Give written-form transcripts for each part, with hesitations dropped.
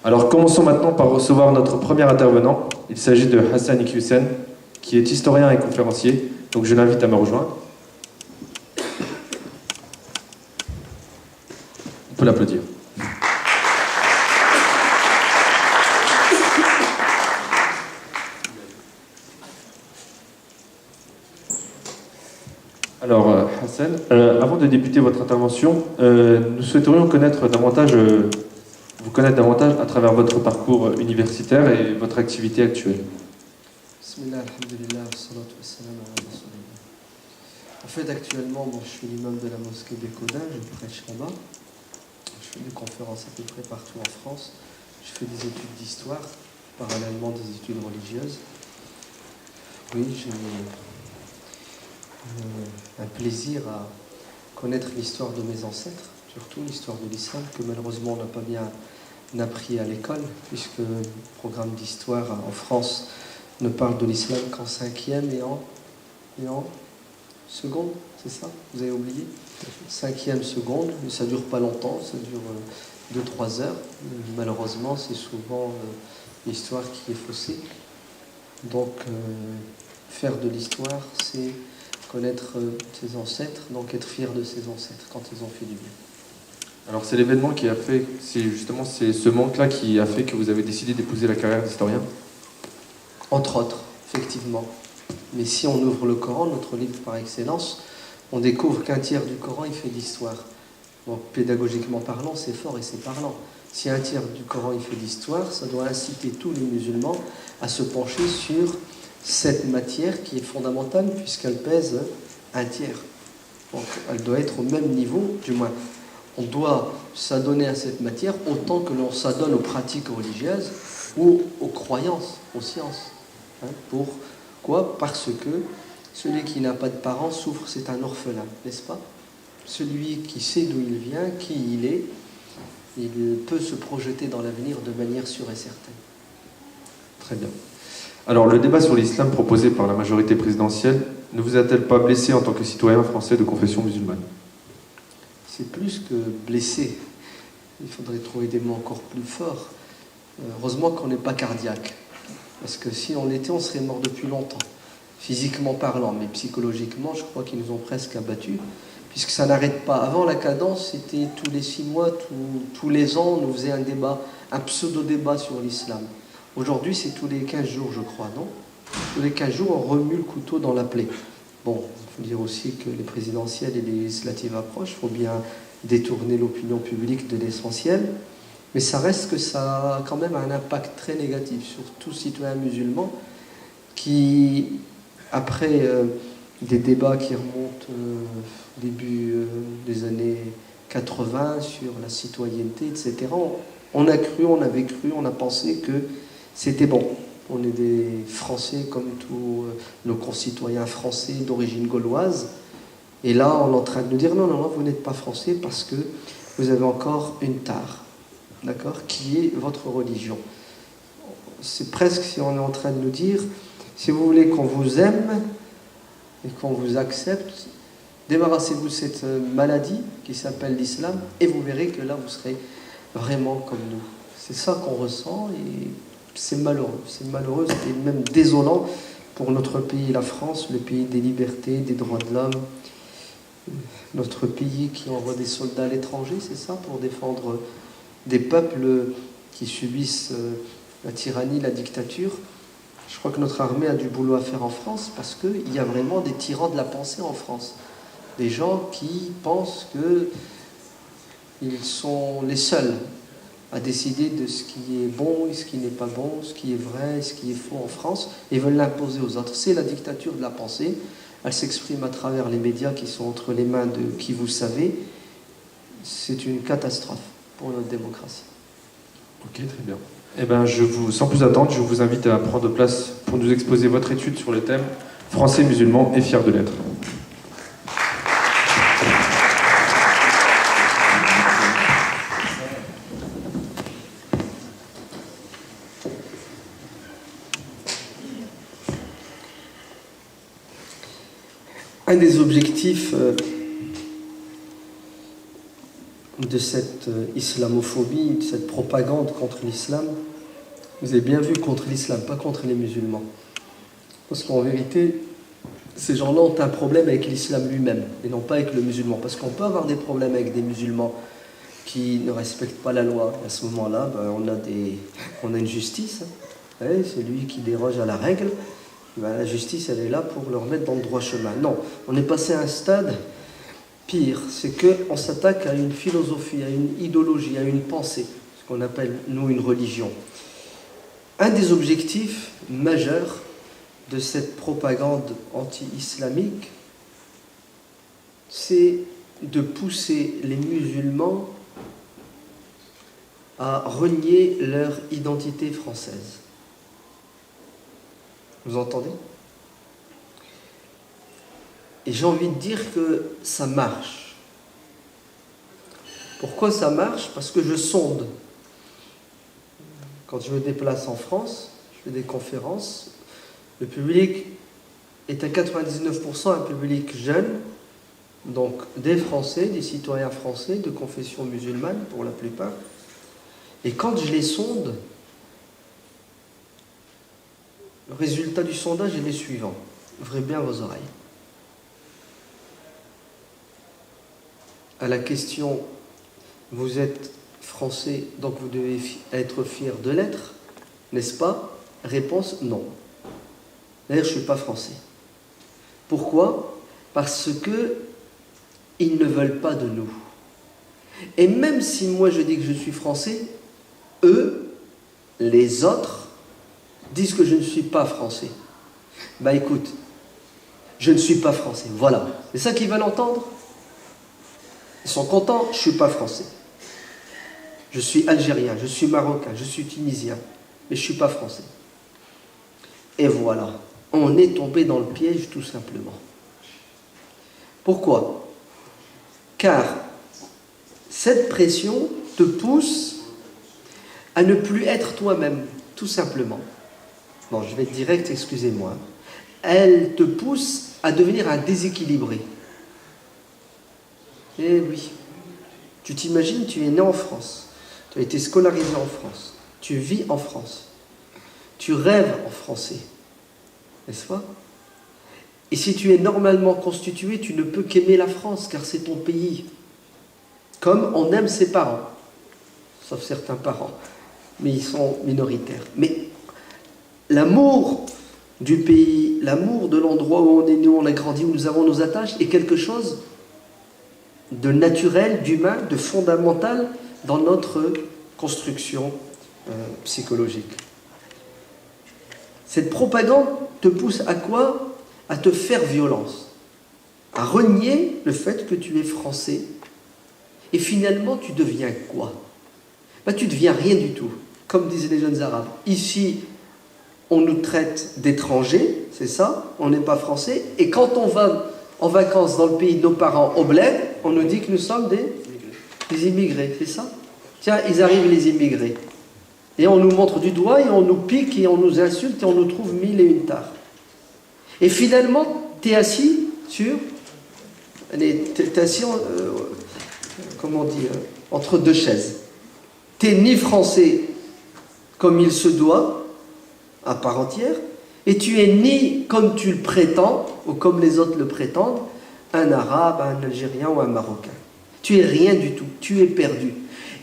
Alors commençons maintenant par recevoir notre premier intervenant. Il s'agit de Hassan Iqiyoussen, qui est historien et conférencier. Donc je l'invite à me rejoindre. On peut l'applaudir. Alors, Hassan, avant de débuter votre intervention, nous souhaiterions vous connaître davantage à travers votre parcours universitaire et votre activité actuelle. Bismillah, alhamdulillah, wassalatu wassalamu ala rasulillah. En fait, actuellement, je suis l'imam de la mosquée d'Ecoda, je prêche là-bas. Je fais des conférences à peu près partout en France. Je fais des études d'histoire, parallèlement des études religieuses. Oui, j'ai un plaisir à connaître l'histoire de mes ancêtres, surtout l'histoire de l'islam, que malheureusement on n'a pas bien appris à l'école, puisque le programme d'histoire en France ne parle de l'islam qu'en 5e et en seconde, c'est ça? Vous avez oublié? 5e seconde, mais ça ne dure pas longtemps, ça dure 2-3 heures. Malheureusement, c'est souvent l'histoire qui est faussée. Donc, faire de l'histoire, c'est connaître ses ancêtres, donc être fier de ses ancêtres quand ils ont fait du bien. Alors c'est l'événement qui a fait, c'est ce manque-là qui a fait que vous avez décidé d'épouser la carrière d'historien? Entre autres, effectivement. Mais si on ouvre le Coran, notre livre par excellence, on découvre qu'un tiers du Coran, il fait d'histoire. Donc pédagogiquement parlant, c'est fort et c'est parlant. Si un tiers du Coran, il fait d'histoire, ça doit inciter tous les musulmans à se pencher sur cette matière qui est fondamentale puisqu'elle pèse un tiers. Donc elle doit être au même niveau, du moins. On doit s'adonner à cette matière autant que l'on s'adonne aux pratiques religieuses ou aux croyances, aux sciences. Pourquoi? Parce que celui qui n'a pas de parents souffre, c'est un orphelin, n'est-ce pas? Celui qui sait d'où il vient, qui il est, il peut se projeter dans l'avenir de manière sûre et certaine. Très bien. Alors, le débat sur l'islam proposé par la majorité présidentielle ne vous a-t-elle pas blessé en tant que citoyen français de confession musulmane? C'est plus que blessé. Il faudrait trouver des mots encore plus forts. Heureusement qu'on n'est pas cardiaque. Parce que si on l'était, on serait mort depuis longtemps. Physiquement parlant, mais psychologiquement, je crois qu'ils nous ont presque abattus. Puisque ça n'arrête pas. Avant, la cadence, c'était tous les 6 mois, tous les ans, on nous faisait un débat, un pseudo-débat sur l'islam. Aujourd'hui, c'est tous les 15 jours, je crois, non? Tous les 15 jours, on remue le couteau dans la plaie. Bon, il faut dire aussi que les présidentielles et les législatives approchent. Il faut bien détourner l'opinion publique de l'essentiel. Mais ça reste que ça a quand même un impact très négatif sur tout citoyen musulman qui, après des débats qui remontent au début des années 80 sur la citoyenneté, etc., on avait cru, on a pensé que c'était bon. On est des Français comme tous nos concitoyens français d'origine gauloise. Et là, on est en train de nous dire non, vous n'êtes pas français parce que vous avez encore une tare, d'accord, qui est votre religion. C'est presque si on est en train de nous dire, si vous voulez qu'on vous aime et qu'on vous accepte, débarrassez-vous de cette maladie qui s'appelle l'islam et vous verrez que là, vous serez vraiment comme nous. C'est ça qu'on ressent et c'est malheureux et même désolant pour notre pays, la France, le pays des libertés, des droits de l'homme, notre pays qui envoie des soldats à l'étranger, c'est ça, pour défendre des peuples qui subissent la tyrannie, la dictature. Je crois que notre armée a du boulot à faire en France parce qu'il y a vraiment des tyrans de la pensée en France. Des gens qui pensent qu'ils sont les seuls à décider de ce qui est bon et ce qui n'est pas bon, ce qui est vrai et ce qui est faux en France, et veulent l'imposer aux autres. C'est la dictature de la pensée. Elle s'exprime à travers les médias qui sont entre les mains de qui vous savez. C'est une catastrophe pour notre démocratie. Ok, très bien. Eh bien, sans plus attendre, je vous invite à prendre place pour nous exposer votre étude sur le thème « Français musulmans et fiers de l'être ». Un des objectifs de de cette islamophobie, de cette propagande contre l'islam. Vous avez bien vu, contre l'islam, pas contre les musulmans. Parce qu'en vérité, ces gens-là ont un problème avec l'islam lui-même, et non pas avec le musulman. Parce qu'on peut avoir des problèmes avec des musulmans qui ne respectent pas la loi. À ce moment-là, on a une justice. Hein. Ouais, c'est lui qui déroge à la règle. La justice, elle est là pour le remettre dans le droit chemin. Non, on est passé à un stade pire. C'est qu'on s'attaque à une philosophie, à une idéologie, à une pensée, ce qu'on appelle, nous, une religion. Un des objectifs majeurs de cette propagande anti-islamique, c'est de pousser les musulmans à renier leur identité française. Vous entendez? Et j'ai envie de dire que ça marche. Pourquoi ça marche? Parce que je sonde. Quand je me déplace en France, je fais des conférences, le public est à 99% un public jeune, donc des Français, des citoyens français de confession musulmane pour la plupart. Et quand je les sonde, le résultat du sondage est le suivant. Ouvrez bien vos oreilles. À la question « Vous êtes français, donc vous devez être fier de l'être, n'est-ce pas ?» Réponse « Non. D'ailleurs, je ne suis pas français. » Pourquoi? Parce qu'ils ne veulent pas de nous. Et même si moi je dis que je suis français, eux, les autres, disent que je ne suis pas français. Bah écoute, je ne suis pas français, voilà. C'est ça qu'ils veulent entendre? Ils sont contents, je ne suis pas français. Je suis algérien, je suis marocain, je suis tunisien, mais je ne suis pas français. Et voilà, on est tombé dans le piège tout simplement. Pourquoi? Car cette pression te pousse à ne plus être toi-même, tout simplement. Bon, je vais être direct, excusez-moi. Elle te pousse à devenir un déséquilibré. Eh oui. Tu t'imagines, tu es né en France. Tu as été scolarisé en France. Tu vis en France. Tu rêves en français. N'est-ce pas? Et si tu es normalement constitué, tu ne peux qu'aimer la France, car c'est ton pays. Comme on aime ses parents. Sauf certains parents. Mais ils sont minoritaires. Mais l'amour du pays, l'amour de l'endroit où on est né, où on a grandi, où nous avons nos attaches, est quelque chose de naturel, d'humain, de fondamental dans notre construction psychologique. Cette propagande te pousse à quoi? À te faire violence, à renier le fait que tu es français. Et finalement, tu deviens quoi? Tu deviens rien du tout, comme disaient les jeunes arabes. Ici, on nous traite d'étrangers, c'est ça, on n'est pas français, et quand on va en vacances dans le pays de nos parents au bled, on nous dit que nous sommes des immigrés, c'est ça? Tiens, ils arrivent les immigrés. Et on nous montre du doigt, et on nous pique, et on nous insulte, et on nous trouve mille et une tares. Et finalement, tu es assis sur... T'es assis, entre deux chaises. Tu n'es ni français comme il se doit, à part entière, et tu es ni comme tu le prétends, ou comme les autres le prétendent, un arabe, un algérien ou un marocain. Tu es rien du tout, tu es perdu.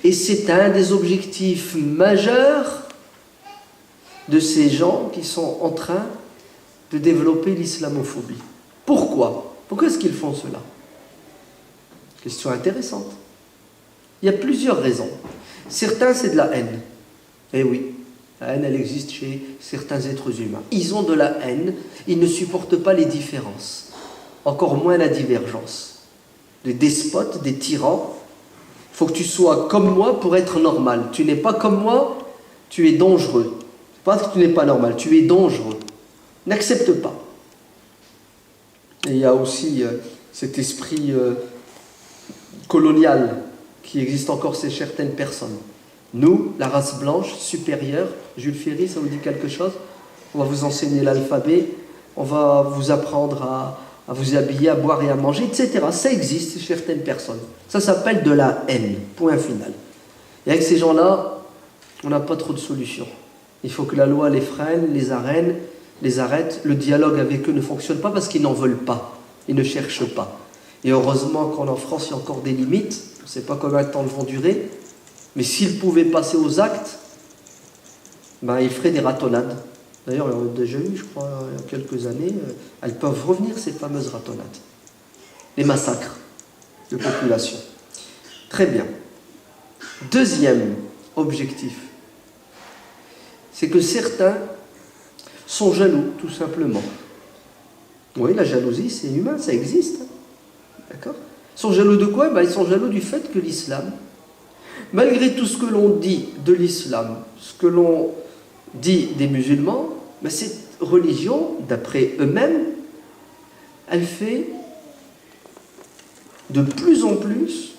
Et c'est un des objectifs majeurs de ces gens qui sont en train de développer l'islamophobie. Pourquoi? Pourquoi est-ce qu'ils font cela? Question intéressante. Il y a plusieurs raisons. Certains, c'est de la haine. Eh oui, la haine, elle existe chez certains êtres humains. Ils ont de la haine, ils ne supportent pas les différences, encore moins la divergence. Des despotes, des tyrans, il faut que tu sois comme moi pour être normal. Tu n'es pas comme moi, tu es dangereux. C'est pas que tu n'es pas normal, tu es dangereux. N'accepte pas. Et il y a aussi cet esprit colonial qui existe encore chez certaines personnes. Nous, la race blanche supérieure, Jules Ferry, ça vous dit quelque chose? On va vous enseigner l'alphabet, on va vous apprendre à à vous habiller, à boire et à manger, etc. Ça existe chez certaines personnes. Ça s'appelle de la haine, point final. Et avec ces gens-là, on n'a pas trop de solutions. Il faut que la loi les freine, les arrête. Le dialogue avec eux ne fonctionne pas parce qu'ils n'en veulent pas. Ils ne cherchent pas. Et heureusement qu'en France, il y a encore des limites. On ne sait pas combien de temps elles vont durer. Mais s'ils pouvaient passer aux actes, ben, ils feraient des ratonnades. D'ailleurs, on a déjà eu, je crois, il y a quelques années, elles peuvent revenir, ces fameuses ratonnades. Les massacres de population. Très bien. Deuxième objectif, c'est que certains sont jaloux, tout simplement. Oui, la jalousie, c'est humain, ça existe. D'accord ? Ils sont jaloux de quoi ? Ben, ils sont jaloux du fait que l'islam, malgré tout ce que l'on dit de l'islam, ce que l'on dit des musulmans, ben, cette religion, d'après eux-mêmes, elle fait de plus en plus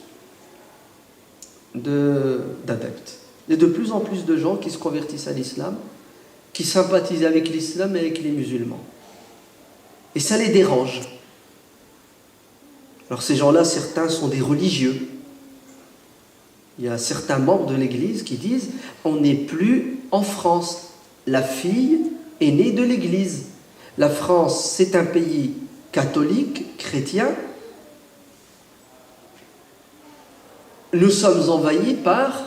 d'adeptes. Il y a de plus en plus de gens qui se convertissent à l'islam, qui sympathisent avec l'islam et avec les musulmans. Et ça les dérange. Alors ces gens-là, certains sont des religieux. Il y a certains membres de l'Église qui disent « On n'est plus en France. La fille est née de l'Église. La France, c'est un pays catholique, chrétien. Nous sommes envahis par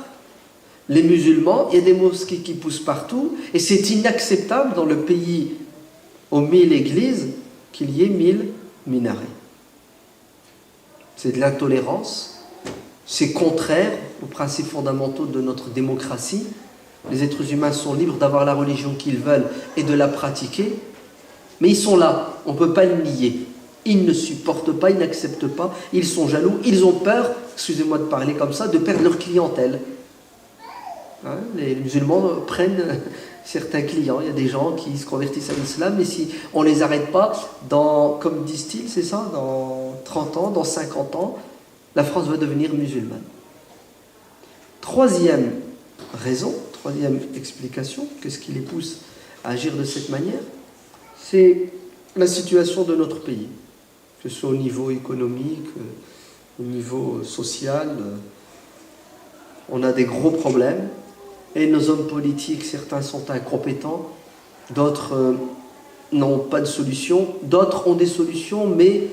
les musulmans. Il y a des mosquées qui poussent partout. Et c'est inacceptable dans le pays aux 1000 églises qu'il y ait 1000 minarets. C'est de l'intolérance. C'est contraire aux principes fondamentaux de notre démocratie. Les êtres humains sont libres d'avoir la religion qu'ils veulent et de la pratiquer. Mais ils sont là, on ne peut pas le nier. Ils ne supportent pas, ils n'acceptent pas, ils sont jaloux, ils ont peur, excusez-moi de parler comme ça, de perdre leur clientèle. Hein, les musulmans prennent certains clients, il y a des gens qui se convertissent à l'islam, mais si on ne les arrête pas, comme disent-ils, c'est ça, dans 30 ans, dans 50 ans, la France va devenir musulmane. Troisième raison, troisième explication, qu'est-ce qui les pousse à agir de cette manière ? C'est la situation de notre pays, que ce soit au niveau économique, au niveau social. On a des gros problèmes et nos hommes politiques, certains sont incompétents, d'autres n'ont pas de solution, d'autres ont des solutions mais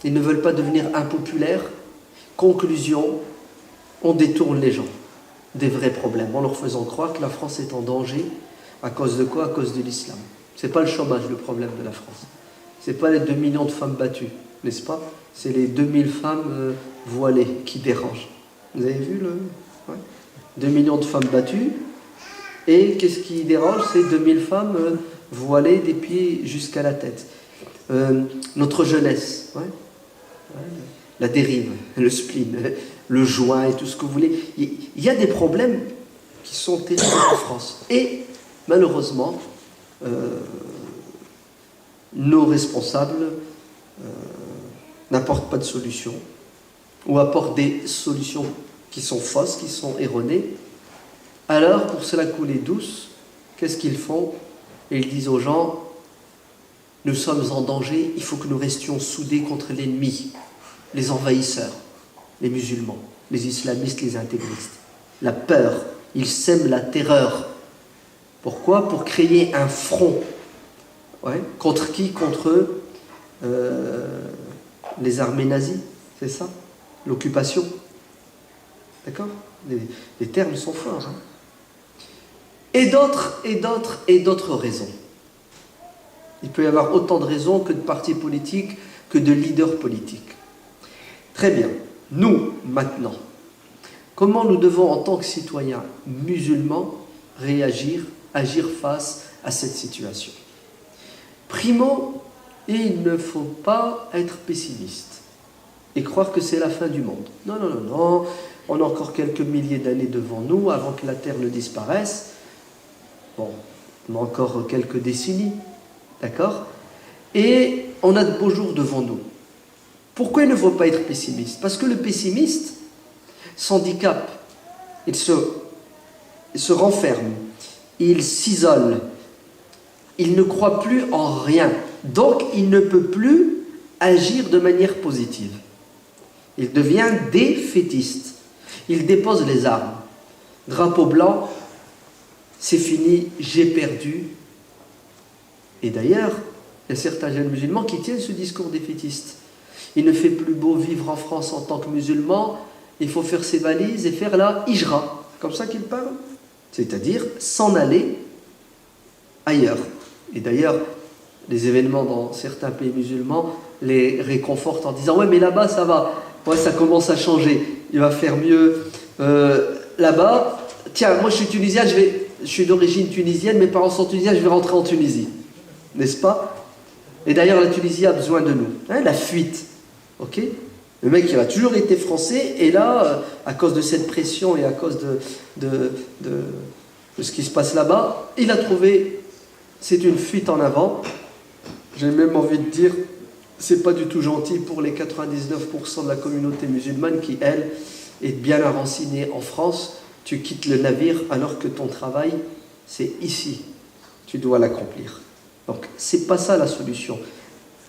ils ne veulent pas devenir impopulaires. Conclusion, on détourne les gens des vrais problèmes en leur faisant croire que la France est en danger. À cause de quoi ? À cause de l'islam. Ce n'est pas le chômage le problème de la France. Ce n'est pas les 2 millions de femmes battues, n'est-ce pas ? C'est les 2000 femmes voilées qui dérangent. Vous avez vu le... Ouais. 2 millions de femmes battues. Et qu'est-ce qui dérange ? C'est 2000 femmes voilées des pieds jusqu'à la tête. Notre jeunesse, ouais. Ouais. La dérive, le spleen, le joint et tout ce que vous voulez. Il y a des problèmes qui sont terribles en France. Et malheureusement, nos responsables n'apportent pas de solution ou apportent des solutions qui sont fausses, qui sont erronées. Alors, pour se la couler douce, qu'est-ce qu'ils font ? Et ils disent aux gens, nous sommes en danger, il faut que nous restions soudés contre l'ennemi, les envahisseurs, les musulmans, les islamistes, les intégristes. La peur, ils sèment la terreur. Pourquoi ? Pour créer un front. Ouais. Contre qui ? Contre les armées nazies, c'est ça ? L'occupation. D'accord ? Les termes sont forts. Hein. Et d'autres raisons. Il peut y avoir autant de raisons que de partis politiques, que de leaders politiques. Très bien. Nous, maintenant, comment nous devons, en tant que citoyens musulmans, réagir, agir face à cette situation ? Primo, il ne faut pas être pessimiste et croire que c'est la fin du monde. Non, non, non, non. On a encore quelques milliers d'années devant nous avant que la Terre ne disparaisse. Bon, on a encore quelques décennies, d'accord ? Et on a de beaux jours devant nous. Pourquoi il ne faut pas être pessimiste ? Parce que le pessimiste s'handicape, il se renferme, il s'isole, il ne croit plus en rien. Donc il ne peut plus agir de manière positive. Il devient défaitiste. Il dépose les armes. Drapeau blanc, c'est fini, j'ai perdu. Et d'ailleurs, il y a certains jeunes musulmans qui tiennent ce discours défaitiste. Il ne fait plus beau vivre en France en tant que musulman, il faut faire ses valises et faire la hijra. Comme ça qu'il parle. C'est-à-dire s'en aller ailleurs. Et d'ailleurs, les événements dans certains pays musulmans les réconfortent en disant « Ouais, mais là-bas, ça va. Ouais, ça commence à changer. Il va faire mieux là-bas. Tiens, moi, je suis tunisien, je suis d'origine tunisienne, mes parents sont tunisiens, je vais rentrer en Tunisie. » N'est-ce pas? Et d'ailleurs, la Tunisie a besoin de nous. Hein, la fuite. Ok? Le mec, il a toujours été français, et là, à cause de cette pression et à cause de ce qui se passe là-bas, il a trouvé, c'est une fuite en avant. J'ai même envie de dire, c'est pas du tout gentil pour les 99% de la communauté musulmane qui, elle, est bien enracinée en France. Tu quittes le navire alors que ton travail, c'est ici. Tu dois l'accomplir. Donc, c'est pas ça la solution.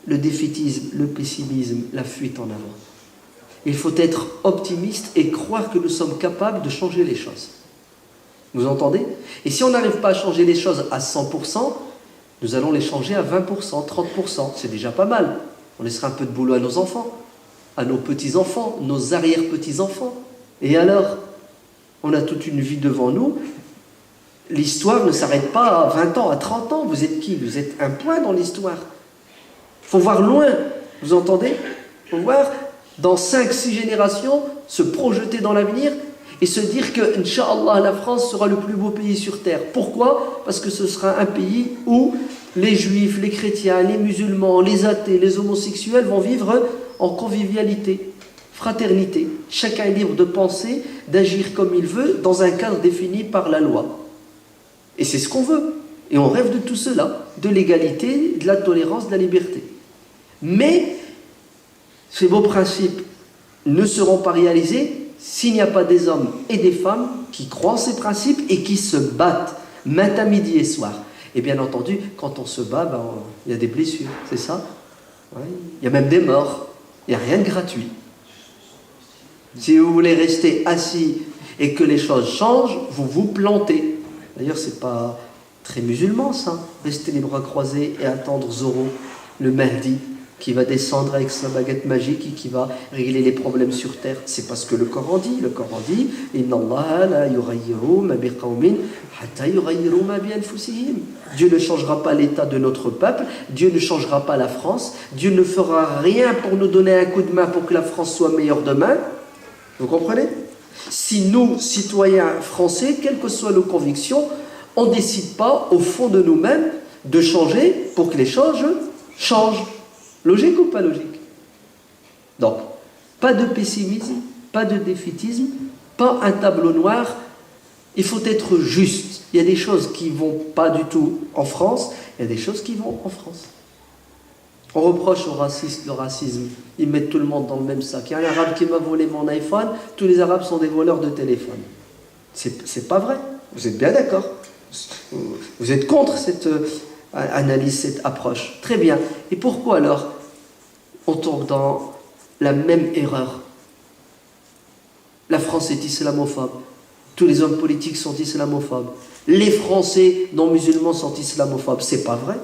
Le défaitisme, le pessimisme, la fuite en avant. Il faut être optimiste et croire que nous sommes capables de changer les choses. Vous entendez? Et si on n'arrive pas à changer les choses à 100%, nous allons les changer à 20%, 30%. C'est déjà pas mal. On laissera un peu de boulot à nos enfants, à nos petits-enfants, nos arrière-petits-enfants. Et alors, on a toute une vie devant nous. L'histoire ne s'arrête pas à 20 ans, à 30 ans. Vous êtes qui? Vous êtes un point dans l'histoire. Il faut voir loin. Vous entendez? Il faut voir dans 5-6 générations, se projeter dans l'avenir et se dire que, Inch'Allah, la France sera le plus beau pays sur terre. Pourquoi? Parce que ce sera un pays où les juifs, les chrétiens, les musulmans, les athées, les homosexuels vont vivre en convivialité, fraternité. Chacun est libre de penser, d'agir comme il veut, dans un cadre défini par la loi. Et c'est ce qu'on veut. Et on rêve de tout cela, de l'égalité, de la tolérance, de la liberté. Mais ces beaux principes ne seront pas réalisés s'il n'y a pas des hommes et des femmes qui croient en ces principes et qui se battent matin, midi et soir. Et bien entendu, quand on se bat, il y a des blessures, c'est ça? Ouais. Il y a même des morts. Il n'y a rien de gratuit. Si vous voulez rester assis et que les choses changent, vous vous plantez. D'ailleurs, c'est pas très musulman ça. Rester les bras croisés et attendre Zoro, le Mahdi, qui va descendre avec sa baguette magique et qui va régler les problèmes sur terre. C'est pas ce que le Coran dit. Le Coran dit Inna Allah la yughayyiru ma biqawmin hatta yughayyiru ma bi anfusihim. Dieu ne changera pas l'état de notre peuple, Dieu ne changera pas la France, Dieu ne fera rien pour nous donner un coup de main pour que la France soit meilleure demain. Vous comprenez? Si nous, citoyens français, quelles que soient nos convictions, on ne décide pas au fond de nous-mêmes de changer pour que les choses changent. Logique ou pas logique? Donc, pas de pessimisme, pas de défaitisme, pas un tableau noir. Il faut être juste. Il y a des choses qui ne vont pas du tout en France, il y a des choses qui vont en France. On reproche aux racistes le racisme. Ils mettent tout le monde dans le même sac. Il y a un arabe qui m'a volé mon iPhone, tous les arabes sont des voleurs de téléphone. C'est pas vrai. Vous êtes bien d'accord? Vous êtes contre cette analyse, cette approche. Très bien. Et pourquoi alors on tombe dans la même erreur? La France est islamophobe. Tous les hommes politiques sont islamophobes. Les Français non musulmans sont islamophobes. C'est pas vrai.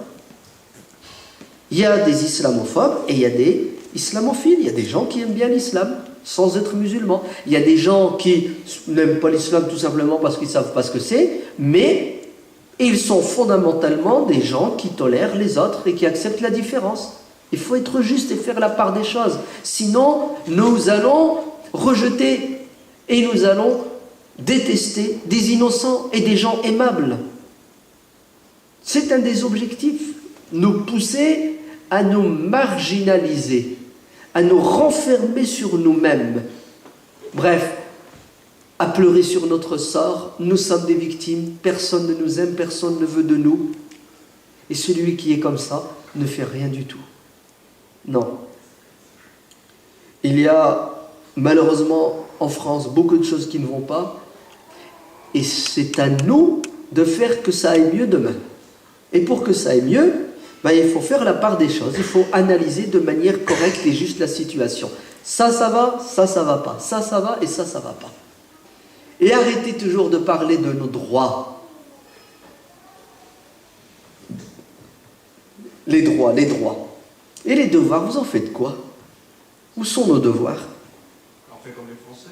Il y a des islamophobes et il y a des islamophiles. Il y a des gens qui aiment bien l'islam sans être musulmans. Il y a des gens qui n'aiment pas l'islam tout simplement parce qu'ils ne savent pas ce que c'est, mais ils sont fondamentalement des gens qui tolèrent les autres et qui acceptent la différence. Il faut être juste et faire la part des choses. Sinon, nous allons rejeter et nous allons détester des innocents et des gens aimables. C'est un des objectifs. Nous pousser à nous marginaliser, à nous renfermer sur nous-mêmes. Bref, à pleurer sur notre sort. Nous sommes des victimes, personne ne nous aime, personne ne veut de nous. Et celui qui est comme ça ne fait rien du tout. Non. Il y a malheureusement en France beaucoup de choses qui ne vont pas. Et c'est à nous de faire que ça aille mieux demain. Et pour que ça aille mieux, Ben, il faut faire la part des choses, il faut analyser de manière correcte et juste la situation. Ça va, ça va pas. Ça va et ça va pas. Et arrêtez toujours de parler de nos droits. Les droits. Et les devoirs, vous en faites quoi? Où sont nos devoirs? On fait comme les Français.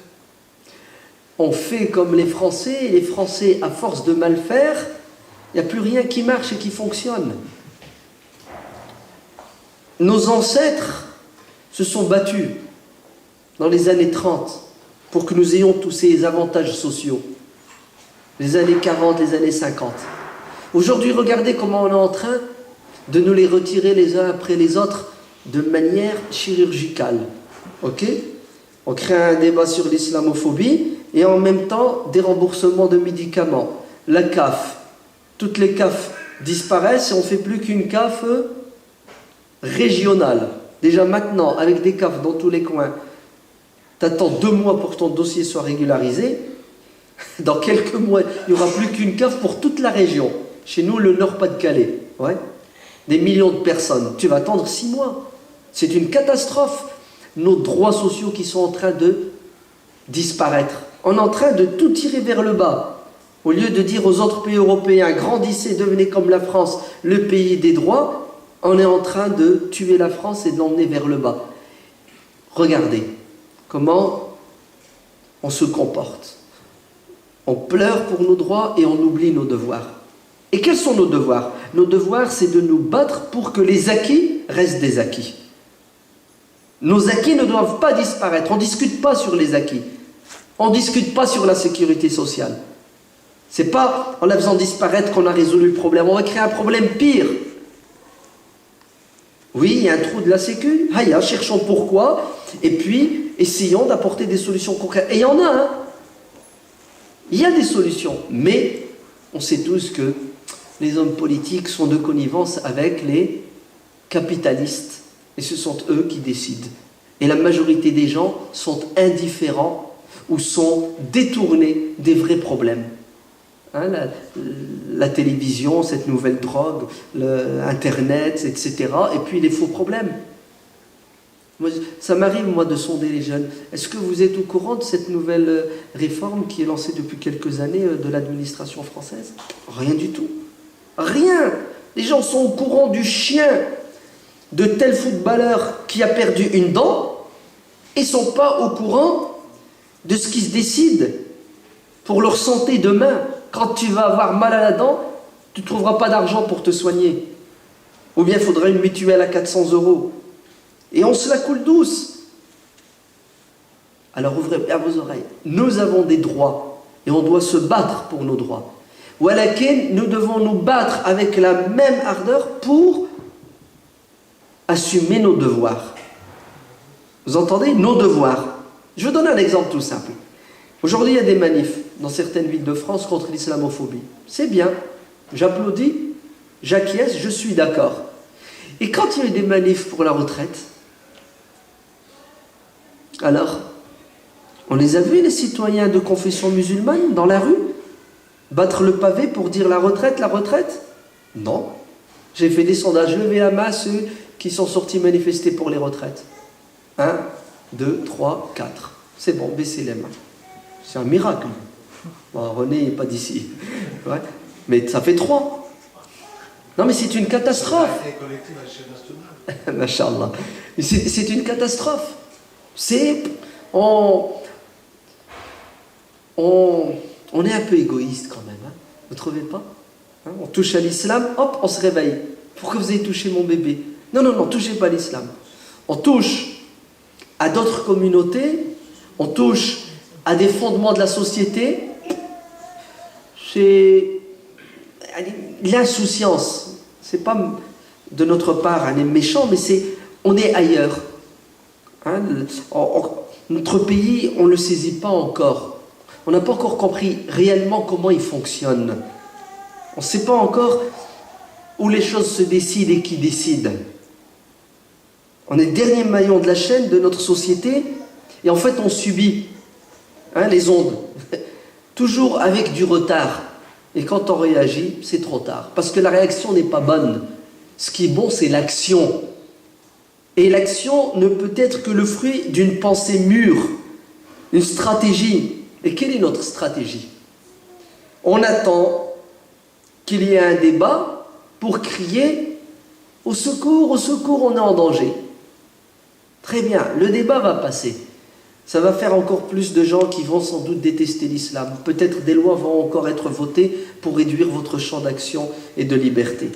On fait comme les Français, et les Français, à force de mal faire, il n'y a plus rien qui marche et qui fonctionne. Nos ancêtres se sont battus dans les années 30 pour que nous ayons tous ces avantages sociaux. Les années 40, les années 50. Aujourd'hui, regardez comment on est en train de nous les retirer les uns après les autres de manière chirurgicale. Ok? On crée un débat sur l'islamophobie et en même temps des remboursements de médicaments. La CAF, toutes les CAF disparaissent et on ne fait plus qu'une CAF régionale. Déjà maintenant, avec des CAF dans tous les coins, tu attends 2 mois pour que ton dossier soit régularisé. Dans quelques mois, il n'y aura plus qu'une CAF pour toute la région. Chez nous, le Nord-Pas-de-Calais. Ouais. Des millions de personnes. Tu vas attendre 6 mois. C'est une catastrophe. Nos droits sociaux qui sont en train de disparaître. On est en train de tout tirer vers le bas. Au lieu de dire aux autres pays européens, grandissez, devenez comme la France, le pays des droits, on est en train de tuer la France et de l'emmener vers le bas. Regardez comment on se comporte. On pleure pour nos droits et on oublie nos devoirs. Et quels sont nos devoirs? Nos devoirs, c'est de nous battre pour que les acquis restent des acquis. Nos acquis ne doivent pas disparaître. On ne discute pas sur les acquis. On ne discute pas sur la sécurité sociale. C'est pas en la faisant disparaître qu'on a résolu le problème. On va créer un problème pire. Oui, il y a un trou de la sécu. Haïa, cherchons pourquoi. Et puis, essayons d'apporter des solutions concrètes. Et il y en a, hein. Il y a des solutions. Mais on sait tous que les hommes politiques sont de connivence avec les capitalistes. Et ce sont eux qui décident. Et la majorité des gens sont indifférents ou sont détournés des vrais problèmes. Hein, la télévision, cette nouvelle drogue, Internet, etc. Et puis les faux problèmes. Moi, ça m'arrive, moi, de sonder les jeunes. Est-ce que vous êtes au courant de cette nouvelle réforme qui est lancée depuis quelques années de l'administration française? Rien du tout. Rien. Les gens sont au courant du chien de tel footballeur qui a perdu une dent et ne sont pas au courant de ce qui se décide pour leur santé demain. Quand tu vas avoir mal à la dent, tu ne trouveras pas d'argent pour te soigner. Ou bien il faudra une mutuelle à 400 €. Et on se la coule douce. Alors ouvrez bien vos oreilles. Nous avons des droits et on doit se battre pour nos droits. Walakin, nous devons nous battre avec la même ardeur pour assumer nos devoirs. Vous entendez? Nos devoirs. Je vous donne un exemple tout simple. Aujourd'hui, il y a des manifs dans certaines villes de France contre l'islamophobie. C'est bien. J'applaudis, j'acquiesce, je suis d'accord. Et quand il y a eu des manifs pour la retraite, alors, on les a vus, les citoyens de confession musulmane, dans la rue, battre le pavé pour dire la retraite, la retraite? Non. J'ai fait des sondages, levez la main ceux qui sont sortis manifester pour les retraites. 1, 2, 3, 4. C'est bon, baissez les mains. C'est un miracle. Bon, René n'est pas d'ici. Ouais. Mais ça fait 3. Non, mais c'est une catastrophe. Masha'Allah. C'est une catastrophe. On est un peu égoïste quand même. Hein. Vous ne trouvez pas? Hein, on touche à l'islam, hop, on se réveille. Pourquoi vous avez touché mon bébé? Non, non, non, touchez pas l'islam. On touche à d'autres communautés, on touche à des fondements de la société. C'est l'insouciance. C'est pas de notre part un méchant, mais on est ailleurs. Hein, notre pays, on ne le saisit pas encore. On n'a pas encore compris réellement comment il fonctionne. On ne sait pas encore où les choses se décident et qui décide. On est le dernier maillon de la chaîne de notre société et en fait on subit les ondes. Toujours avec du retard. Et quand on réagit, c'est trop tard. Parce que la réaction n'est pas bonne. Ce qui est bon, c'est l'action. Et l'action ne peut être que le fruit d'une pensée mûre, une stratégie. Et quelle est notre stratégie? On attend qu'il y ait un débat pour crier au secours, on est en danger. Très bien, le débat va passer. Ça va faire encore plus de gens qui vont sans doute détester l'islam. Peut-être des lois vont encore être votées pour réduire votre champ d'action et de liberté.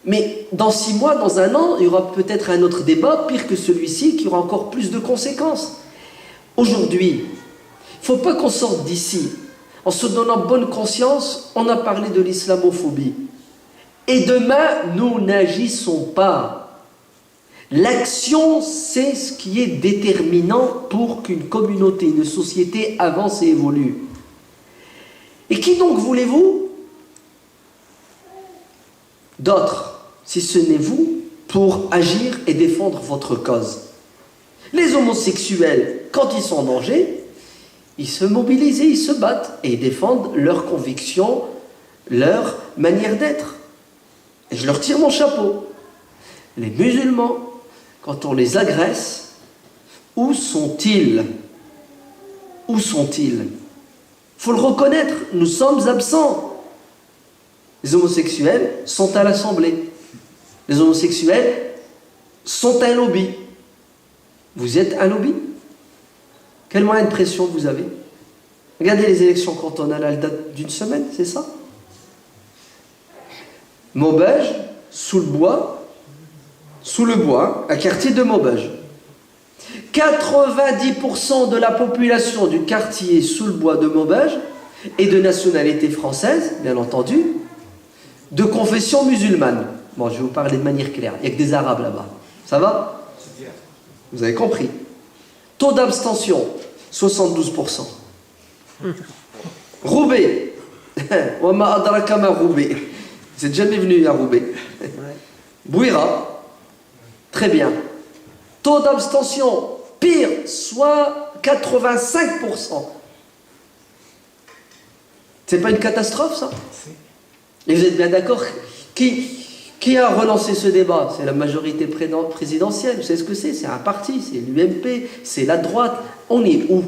Mais dans 6 mois, dans 1 an, il y aura peut-être un autre débat, pire que celui-ci, qui aura encore plus de conséquences. Aujourd'hui, il ne faut pas qu'on sorte d'ici en se donnant bonne conscience. On a parlé de l'islamophobie. Et demain, nous n'agissons pas. L'action, c'est ce qui est déterminant pour qu'une communauté, une société avance et évolue. Et qui donc voulez-vous? D'autres, si ce n'est vous, pour agir et défendre votre cause. Les homosexuels, quand ils sont en danger, ils se mobilisent, ils se battent et ils défendent leurs convictions, leur manière d'être. Et je leur tire mon chapeau. Les musulmans, quand on les agresse, où sont-ils? Où sont-ils? Il faut le reconnaître, nous sommes absents. Les homosexuels sont à l'Assemblée. Les homosexuels sont un lobby. Vous êtes un lobby? Quel moyen de pression vous avez? Regardez les élections cantonales, elles datent d'1 semaine, c'est ça? Maubeuge, sous le bois, un quartier de Maubeuge. 90% de la population du quartier sous le bois de Maubeuge est de nationalité française, bien entendu, de confession musulmane. Bon, je vais vous parler de manière claire. Il n'y a que des Arabes là-bas. Ça va? Vous avez compris. Taux d'abstention, 72%. Roubaix. Wama adraka ma Roubaix. Vous n'êtes jamais venu à Roubaix. Bouira. Très bien. Taux d'abstention, pire, soit 85%. C'est pas une catastrophe, ça? Et vous êtes bien d'accord? Qui a relancé ce débat? C'est la majorité présidentielle. Vous savez ce que c'est? C'est un parti, c'est l'UMP, c'est la droite. On est où?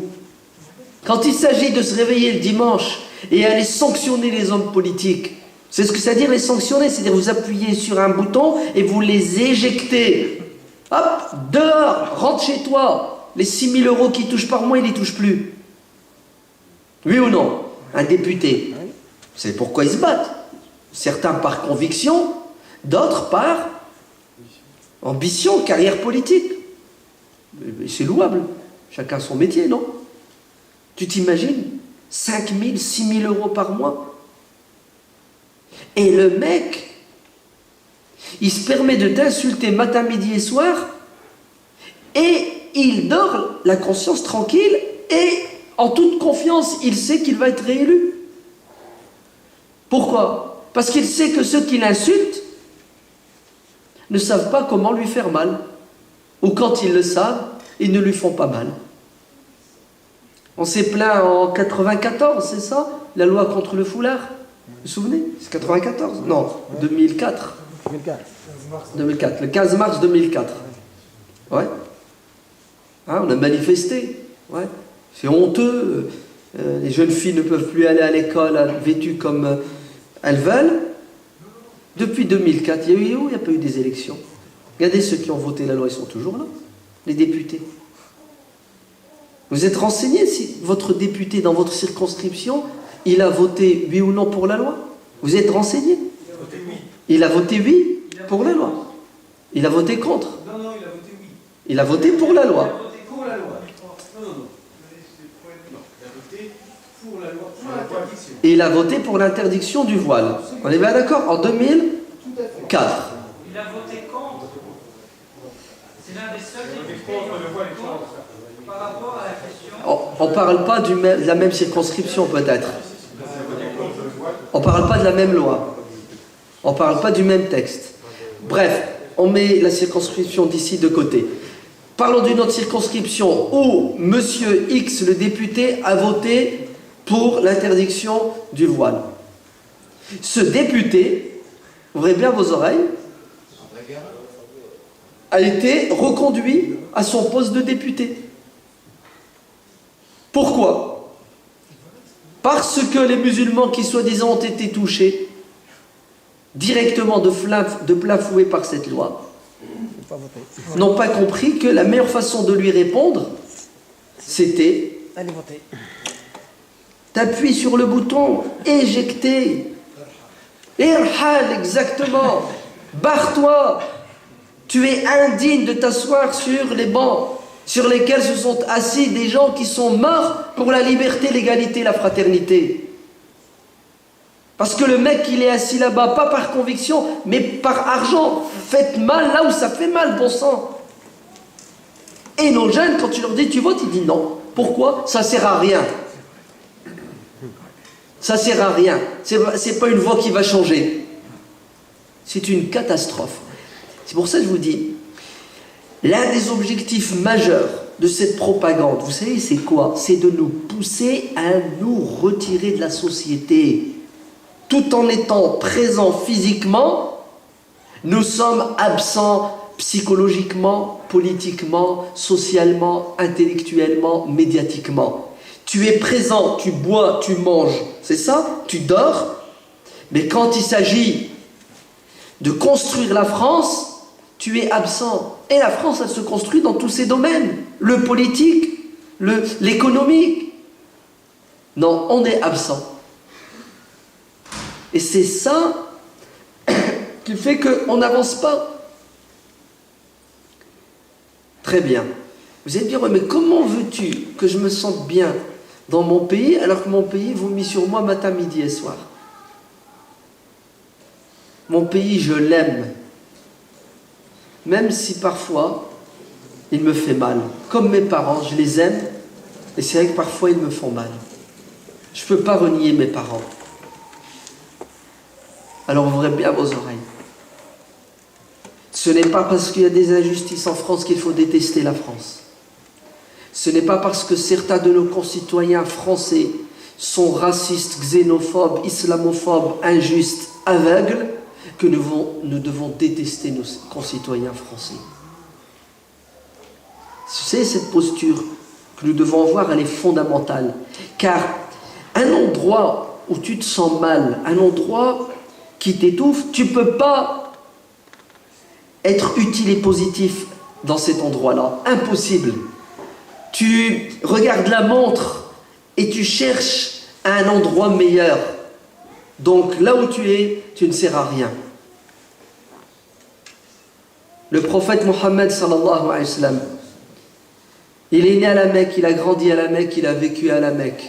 Quand il s'agit de se réveiller le dimanche et aller sanctionner les hommes politiques, c'est ce que ça veut dire les sanctionner, c'est-à-dire vous appuyez sur un bouton et vous les éjectez. Hop, dehors, rentre chez toi. Les 6 000 € qu'il touche par mois, il ne les touche plus. Oui ou non? Un député. C'est pourquoi ils se battent. Certains par conviction, d'autres par ambition, carrière politique. C'est louable. Chacun son métier, non? Tu t'imagines 5 000, 6 000 € par mois? Et le mec, il se permet de t'insulter matin, midi et soir, et il dort la conscience tranquille, et en toute confiance, il sait qu'il va être réélu. Pourquoi? Parce qu'il sait que ceux qui l'insultent ne savent pas comment lui faire mal. Ou quand ils le savent, ils ne lui font pas mal. On s'est plaint en 94, c'est ça? La loi contre le foulard. Vous vous souvenez? C'est 94? Non, 2004. 2004, le 15 mars 2004. Ouais. Hein, on a manifesté. Ouais. C'est honteux. Les jeunes filles ne peuvent plus aller à l'école vêtues comme elles veulent. Depuis 2004, il n'y a pas eu des élections. Regardez ceux qui ont voté la loi, ils sont toujours là. Les députés. Vous êtes renseigné si votre député dans votre circonscription, il a voté oui ou non pour la loi? Vous êtes renseigné? Il a voté oui pour la loi. Il a voté contre? Non, il a voté oui. Il a voté pour la loi. Il a voté pour la loi. Non. Il a voté pour la loi, pour l'interdiction. Et il a voté pour l'interdiction du voile. On est bien d'accord? En 2004. Il a voté contre. C'est l'un des seuls députés qui contre ont le voté voile contre par rapport à la question. On ne parle pas de la même circonscription peut-être. On ne parle pas de la même loi. On ne parle pas du même texte. Bref, on met la circonscription d'ici de côté. Parlons d'une autre circonscription où Monsieur X, le député, a voté pour l'interdiction du voile. Ce député, ouvrez bien vos oreilles, a été reconduit à son poste de député. Pourquoi? Parce que les musulmans qui soi-disant ont été touchés directement de plein fouet par cette loi n'ont pas compris que la meilleure façon de lui répondre, c'était t'appuies sur le bouton éjecter. Irhal, exactement. Barre-toi. Tu es indigne de t'asseoir sur les bancs sur lesquels se sont assis des gens qui sont morts pour la liberté, l'égalité, la fraternité. Parce que le mec, il est assis là-bas, pas par conviction, mais par argent. Faites mal là où ça fait mal, bon sang. Et nos jeunes, quand tu leur dis tu votes, ils disent non. Pourquoi? Ça sert à rien. Ça sert à rien. C'est pas une voix qui va changer. C'est une catastrophe. C'est pour ça que je vous dis, l'un des objectifs majeurs de cette propagande, vous savez, c'est quoi? C'est de nous pousser à nous retirer de la société. Tout en étant présents physiquement, nous sommes absents psychologiquement, politiquement, socialement, intellectuellement, médiatiquement. Tu es présent, tu bois, tu manges, c'est ça? Tu dors. Mais quand il s'agit de construire la France, tu es absent. Et la France, elle se construit dans tous ses domaines. Le politique, l'économique. Non, on est absent. Et c'est ça qui fait qu'on n'avance pas. Très bien. Vous allez me dire, mais comment veux-tu que je me sente bien dans mon pays alors que mon pays vomit sur moi matin, midi et soir? Mon pays, je l'aime. Même si parfois, il me fait mal. Comme mes parents, je les aime. Et c'est vrai que parfois, ils me font mal. Je ne peux pas renier mes parents. Alors ouvrez bien vos oreilles. Ce n'est pas parce qu'il y a des injustices en France qu'il faut détester la France. Ce n'est pas parce que certains de nos concitoyens français sont racistes, xénophobes, islamophobes, injustes, aveugles, que nous devons détester nos concitoyens français. C'est cette posture que nous devons avoir, elle est fondamentale. Car un endroit où tu te sens mal, un endroit qui t'étouffe, tu ne peux pas être utile et positif dans cet endroit-là. Impossible. Tu regardes la montre et tu cherches un endroit meilleur. Donc là où tu es, tu ne sers à rien. Le prophète Mohammed sallallahu alayhi wa sallam, il est né à la Mecque, il a grandi à la Mecque, il a vécu à la Mecque.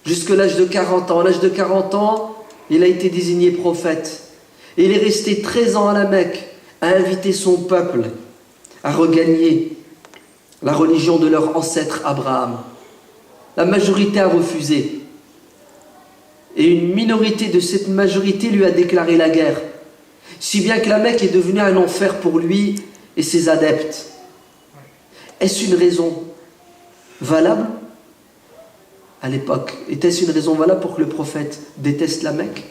Jusqu'à l'âge de 40 ans. À l'âge de 40 ans, il a été désigné prophète. Et il est resté 13 ans à la Mecque, à inviter son peuple à regagner la religion de leur ancêtre Abraham. La majorité a refusé. Et une minorité de cette majorité lui a déclaré la guerre. Si bien que la Mecque est devenue un enfer pour lui et ses adeptes. Est-ce une raison valable à l'époque? Était-ce une raison valable pour que le prophète déteste la Mecque?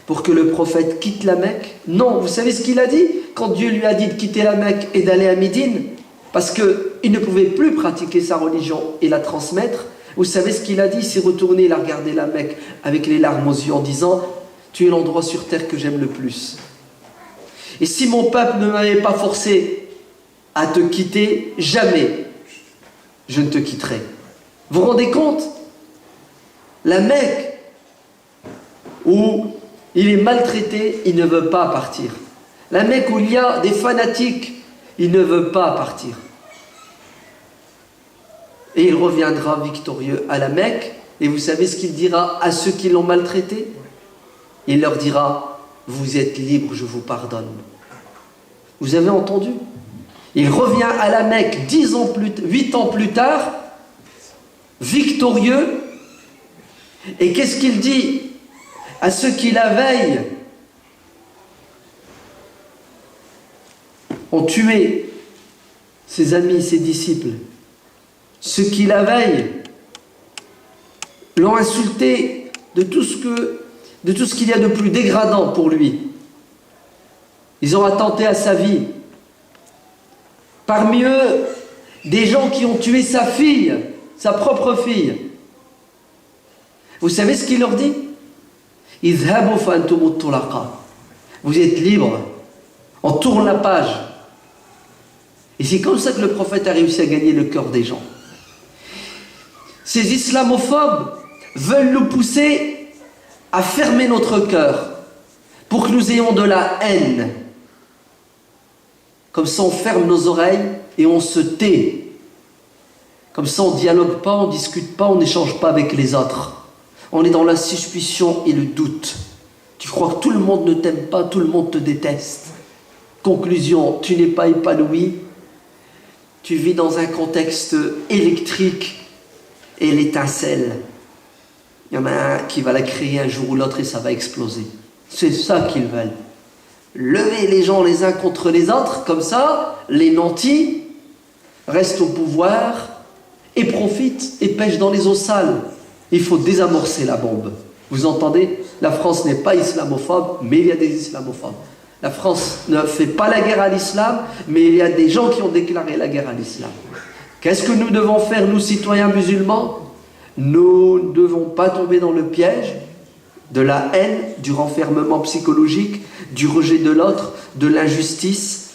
Pour que le prophète quitte la Mecque? Non, vous savez ce qu'il a dit quand Dieu lui a dit de quitter la Mecque et d'aller à Médine? Parce qu'il ne pouvait plus pratiquer sa religion et la transmettre. Vous savez ce qu'il a dit? Il s'est retourné, il a regardé la Mecque avec les larmes aux yeux en disant: tu es l'endroit sur terre que j'aime le plus. Et si mon peuple ne m'avait pas forcé à te quitter, jamais je ne te quitterai. Vous vous rendez compte? La Mecque, où il est maltraité, il ne veut pas partir. La Mecque où il y a des fanatiques, il ne veut pas partir. Et il reviendra victorieux à la Mecque. Et vous savez ce qu'il dira à ceux qui l'ont maltraité? Il leur dira: vous êtes libres, je vous pardonne. Vous avez entendu? Il revient à la Mecque 8 ans plus tard, victorieux. Et qu'est-ce qu'il dit à ceux qui la veille ont tué ses amis, ses disciples? Ceux qui la veille l'ont insulté de tout ce qu'il y a de plus dégradant pour lui. Ils ont attenté à sa vie. Parmi eux, des gens qui ont tué sa fille, sa propre fille. Vous savez ce qu'il leur dit? Idhabu fa antumut tulaqa. Vous êtes libres. On tourne la page. Et c'est comme ça que le prophète a réussi à gagner le cœur des gens. Ces islamophobes veulent nous pousser à fermer notre cœur pour que nous ayons de la haine. Comme ça, on ferme nos oreilles et on se tait. Comme ça, on ne dialogue pas, on ne discute pas, on n'échange pas avec les autres. On est dans la suspicion et le doute. Tu crois que tout le monde ne t'aime pas, tout le monde te déteste. Conclusion, tu n'es pas épanoui. Tu vis dans un contexte électrique et l'étincelle. Il y en a un qui va la créer un jour ou l'autre et ça va exploser. C'est ça qu'ils veulent. Lever les gens les uns contre les autres, comme ça, les nantis restent au pouvoir et profitent et pêchent dans les eaux sales. Il faut désamorcer la bombe. Vous entendez? La France n'est pas islamophobe, mais il y a des islamophobes. La France ne fait pas la guerre à l'islam, mais il y a des gens qui ont déclaré la guerre à l'islam. Qu'est-ce que nous devons faire, nous citoyens musulmans? Nous ne devons pas tomber dans le piège de la haine, du renfermement psychologique, du rejet de l'autre, de l'injustice.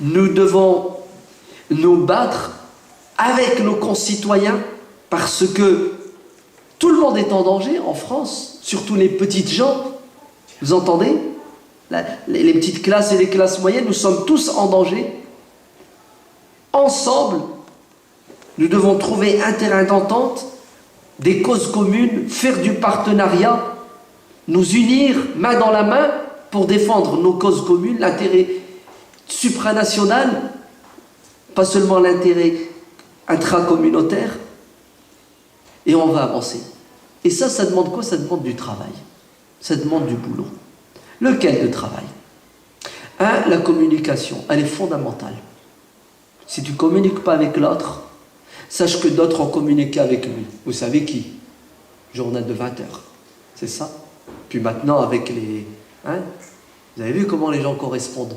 Nous devons nous battre avec nos concitoyens parce que tout le monde est en danger en France, surtout les petites gens. Vous entendez? Les petites classes et les classes moyennes, nous sommes tous en danger. Ensemble, nous devons trouver un terrain d'entente, des causes communes, faire du partenariat, nous unir main dans la main pour défendre nos causes communes, l'intérêt supranational, pas seulement l'intérêt intracommunautaire, et on va avancer. Et ça demande quoi? Ça demande du travail. Ça demande du boulot. Lequel de travail? La communication, elle est fondamentale. Si tu ne communiques pas avec l'autre, sache que d'autres ont communiqué avec lui. Vous savez qui? Journal de 20 heures. C'est ça? Puis maintenant, avec les... vous avez vu comment les gens correspondent?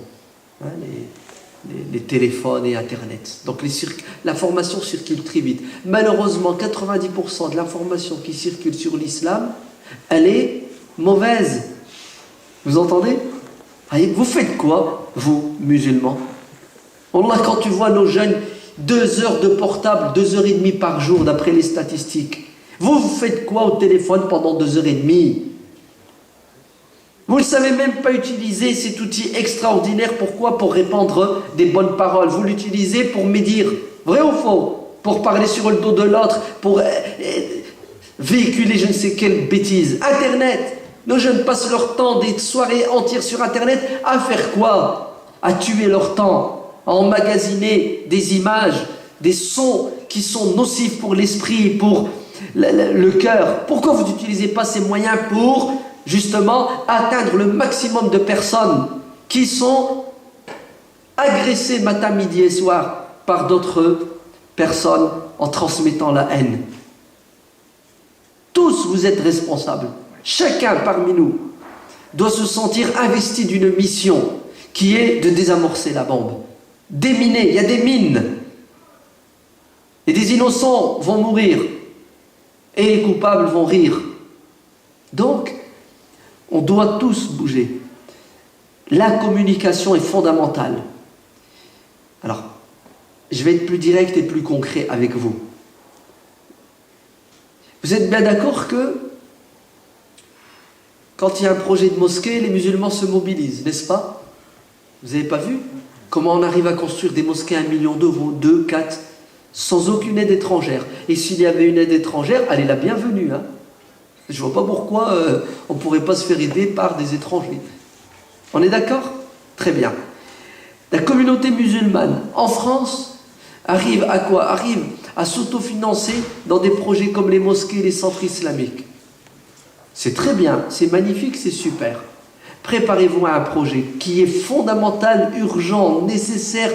Les téléphones et Internet. Donc l'information circule très vite. Malheureusement, 90% de l'information qui circule sur l'islam, elle est mauvaise. Vous entendez? Vous faites quoi, vous, musulmans? Wallah, quand tu vois nos jeunes, 2 heures de portable, 2h30 par jour, d'après les statistiques. Vous faites quoi au téléphone pendant 2h30? Vous ne savez même pas utiliser cet outil extraordinaire. Pourquoi? Pour répandre des bonnes paroles. Vous l'utilisez pour médire. Vrai ou faux? Pour parler sur le dos de l'autre, pour véhiculer je ne sais quelle bêtise. Internet. Nos jeunes passent leur temps, des soirées entières sur Internet, à faire quoi? À tuer leur temps, à emmagasiner des images, des sons qui sont nocifs pour l'esprit, pour le cœur. Pourquoi vous n'utilisez pas ces moyens pour justement atteindre le maximum de personnes qui sont agressées matin, midi et soir par d'autres personnes en transmettant la haine? Tous vous êtes responsables. Chacun parmi nous doit se sentir investi d'une mission qui est de désamorcer la bombe. Déminer, il y a des mines. Et des innocents vont mourir. Et les coupables vont rire. Donc, on doit tous bouger. La communication est fondamentale. Alors, je vais être plus direct et plus concret avec vous. Vous êtes bien d'accord que quand il y a un projet de mosquée, les musulmans se mobilisent, n'est-ce pas? Vous n'avez pas vu comment on arrive à construire des mosquées à 1 million d'euros, 2, 4, sans aucune aide étrangère? Et s'il y avait une aide étrangère, elle est la bienvenue. Je ne vois pas pourquoi on ne pourrait pas se faire aider par des étrangers. On est d'accord? Très bien. La communauté musulmane en France arrive à quoi? Arrive à s'autofinancer dans des projets comme les mosquées et les centres islamiques. C'est très bien, c'est magnifique, c'est super. Préparez-vous à un projet qui est fondamental, urgent, nécessaire,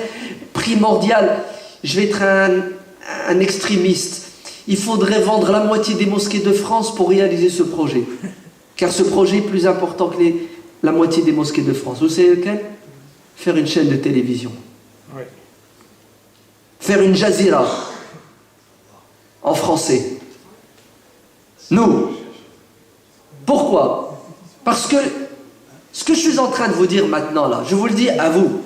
primordial. Je vais être un extrémiste. Il faudrait vendre la moitié des mosquées de France pour réaliser ce projet. Car ce projet est plus important que la moitié des mosquées de France. Vous savez lequel? faire une chaîne de télévision. Oui. Faire une Jazeera en français. Nous. Pourquoi? Parce que ce que je suis en train de vous dire maintenant là, je vous le dis à vous.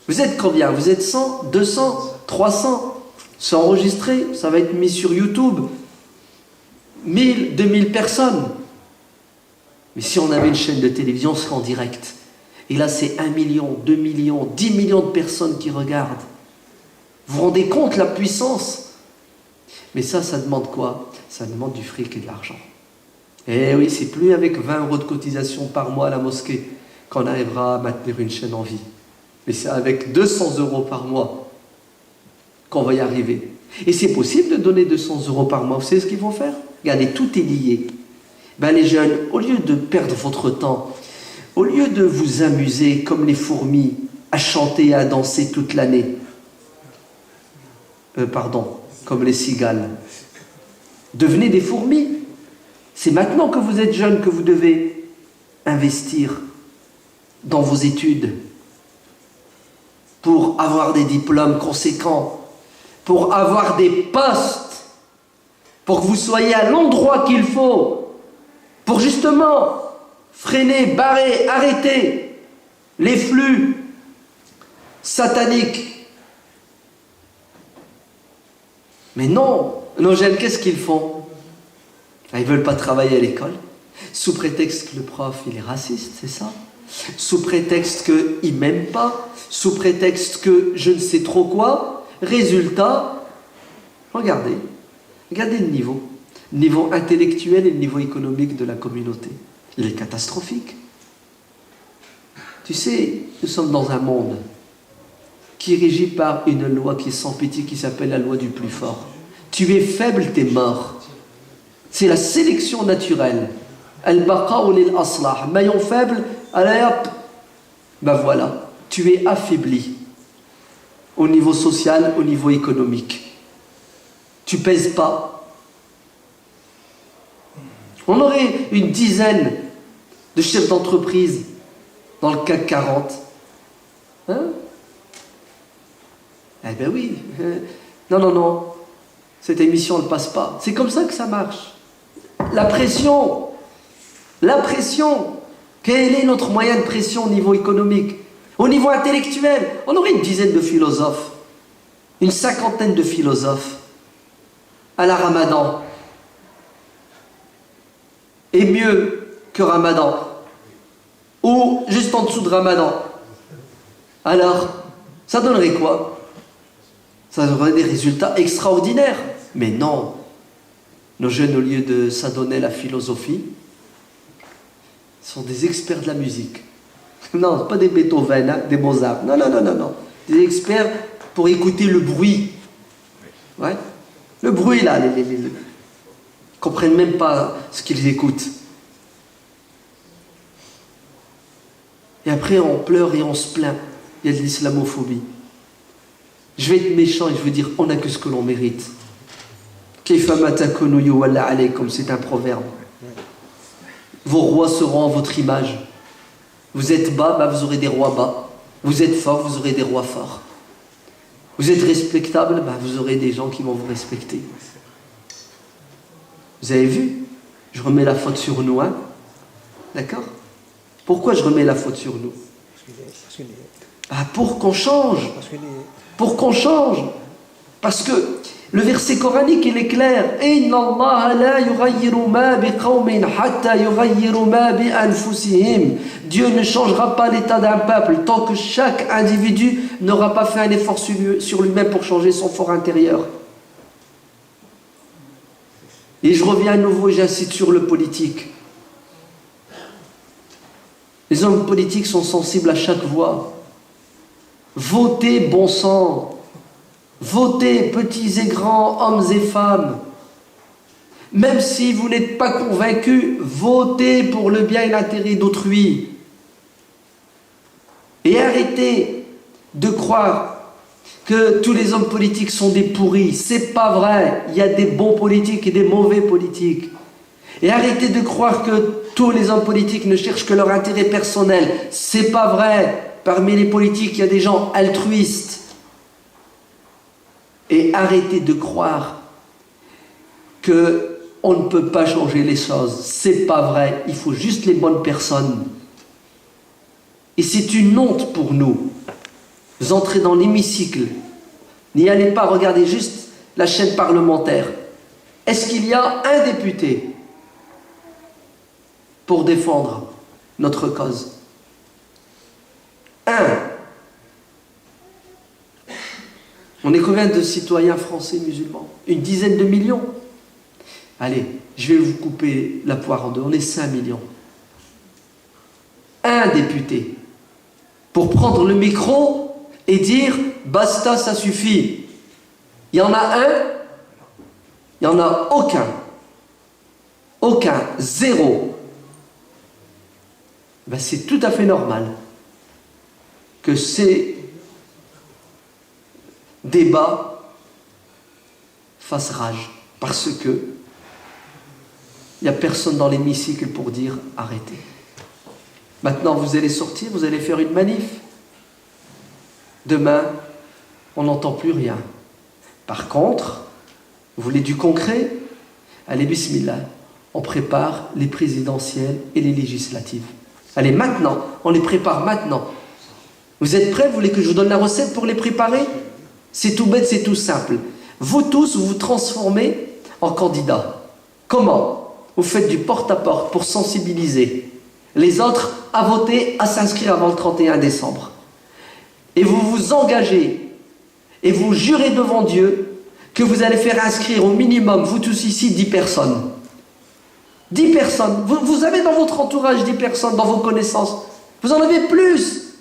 Vous êtes combien? Vous êtes 100, 200, 300? C'est enregistré, ça va être mis sur YouTube. 1000, 2000 personnes. Mais si on avait une chaîne de télévision, on serait en direct. Et là, c'est 1 million, 2 millions, 10 millions de personnes qui regardent. Vous vous rendez compte la puissance? Mais ça demande quoi? Ça demande du fric et de l'argent. Eh oui, c'est plus avec 20 € de cotisation par mois à la mosquée qu'on arrivera à maintenir une chaîne en vie. Mais c'est avec 200 € par mois qu'on va y arriver. Et c'est possible de donner 200 € par mois. Vous savez ce qu'ils vont faire? Regardez, tout est lié. Ben, les jeunes, au lieu de perdre votre temps, au lieu de vous amuser comme les fourmis à chanter et à danser toute l'année, comme les cigales, devenez des fourmis. C'est maintenant que vous êtes jeunes que vous devez investir dans vos études pour avoir des diplômes conséquents, pour avoir des postes, pour que vous soyez à l'endroit qu'il faut, pour justement freiner, barrer, arrêter les flux sataniques. Mais non, nos jeunes, qu'est-ce qu'ils font? Ils ne veulent pas travailler à l'école, sous prétexte que le prof il est raciste, c'est ça? Sous prétexte qu'il ne m'aime pas, sous prétexte que je ne sais trop quoi. Résultat, regardez le niveau intellectuel et le niveau économique de la communauté. Il est catastrophique. Tu sais, nous sommes dans un monde qui est régi par une loi qui est sans pitié, qui s'appelle la loi du plus fort. Tu es faible, t'es mort. C'est la sélection naturelle. Al-baqa'u lil-aslah. Maillon faible, allez hop. Ben voilà, tu es affaibli. Au niveau social, au niveau économique. Tu pèses pas. On aurait une dizaine de chefs d'entreprise dans le CAC 40. Hein? Eh ben oui. Non. Cette émission ne passe pas. C'est comme ça que ça marche. La pression. Quel est notre moyen de pression au niveau économique? Au niveau intellectuel, on aurait une dizaine de philosophes, une cinquantaine de philosophes à la Ramadan. Et mieux que Ramadan, ou juste en dessous de Ramadan. Alors, ça donnerait quoi? Ça donnerait des résultats extraordinaires. Mais non, nos jeunes, au lieu de s'adonner à la philosophie, sont des experts de la musique. Non, pas des Beethoven, hein, des Mozart. Non. Des experts pour écouter le bruit. Ouais. Le bruit, là, ils comprennent même pas ce qu'ils écoutent. Et après, on pleure et on se plaint. Il y a de l'islamophobie. Je vais être méchant et je veux dire, on n'a que ce que l'on mérite. Kayfa ma takunu yuwalla alaykum, c'est un proverbe. Vos rois seront à votre image. Vous êtes bas, bah vous aurez des rois bas. Vous êtes fort, vous aurez des rois forts. Vous êtes respectable, bah vous aurez des gens qui vont vous respecter. Vous avez vu? Je remets la faute sur nous, hein? D'accord? Pourquoi je remets la faute sur nous? Ah, pour qu'on change. Pour qu'on change. Parce que le verset coranique, il est clair. Inna Allah la yughayyiru ma biqawmin hatta yughayyiru ma bi anfusihim. Dieu ne changera pas l'état d'un peuple tant que chaque individu n'aura pas fait un effort sur lui-même pour changer son fort intérieur. Et je reviens à nouveau et j'incite sur le politique. Les hommes politiques sont sensibles à chaque voix. Votez bon sang. Votez, petits et grands, hommes et femmes. Même si vous n'êtes pas convaincus, votez pour le bien et l'intérêt d'autrui. Et arrêtez de croire que tous les hommes politiques sont des pourris. C'est pas vrai. Il y a des bons politiques et des mauvais politiques. Et arrêtez de croire que tous les hommes politiques ne cherchent que leur intérêt personnel. C'est pas vrai. Parmi les politiques, il y a des gens altruistes. Et arrêtez de croire qu'on ne peut pas changer les choses. C'est pas vrai. Il faut juste les bonnes personnes. Et c'est une honte pour nous. Vous entrez dans l'hémicycle. N'y allez pas, regardez juste la chaîne parlementaire. Est-ce qu'il y a un député pour défendre notre cause? Un. On est combien de citoyens français musulmans? Une dizaine de millions. Allez, je vais vous couper la poire en deux. On est 5 millions. Un député pour prendre le micro et dire « basta, ça suffit ». Il y en a un, il n'y en a aucun. Aucun, zéro. Ben, c'est tout à fait normal que ces débats fassent rage. Parce que il n'y a personne dans l'hémicycle pour dire « arrêtez ». Maintenant, vous allez sortir, vous allez faire une manif. Demain, on n'entend plus rien. Par contre, vous voulez du concret? Allez, bismillah, on prépare les présidentielles et les législatives. Allez, maintenant, on les prépare maintenant. Vous êtes prêts? Vous voulez que je vous donne la recette pour les préparer? C'est tout bête, c'est tout simple. Vous tous, vous vous transformez en candidats. Comment? Vous faites du porte-à-porte pour sensibiliser les autres à voter, à s'inscrire avant le 31 décembre. Et vous vous engagez et vous jurez devant Dieu que vous allez faire inscrire au minimum, vous tous ici, 10 personnes. 10 personnes. Vous avez dans votre entourage 10 personnes, dans vos connaissances. Vous en avez plus.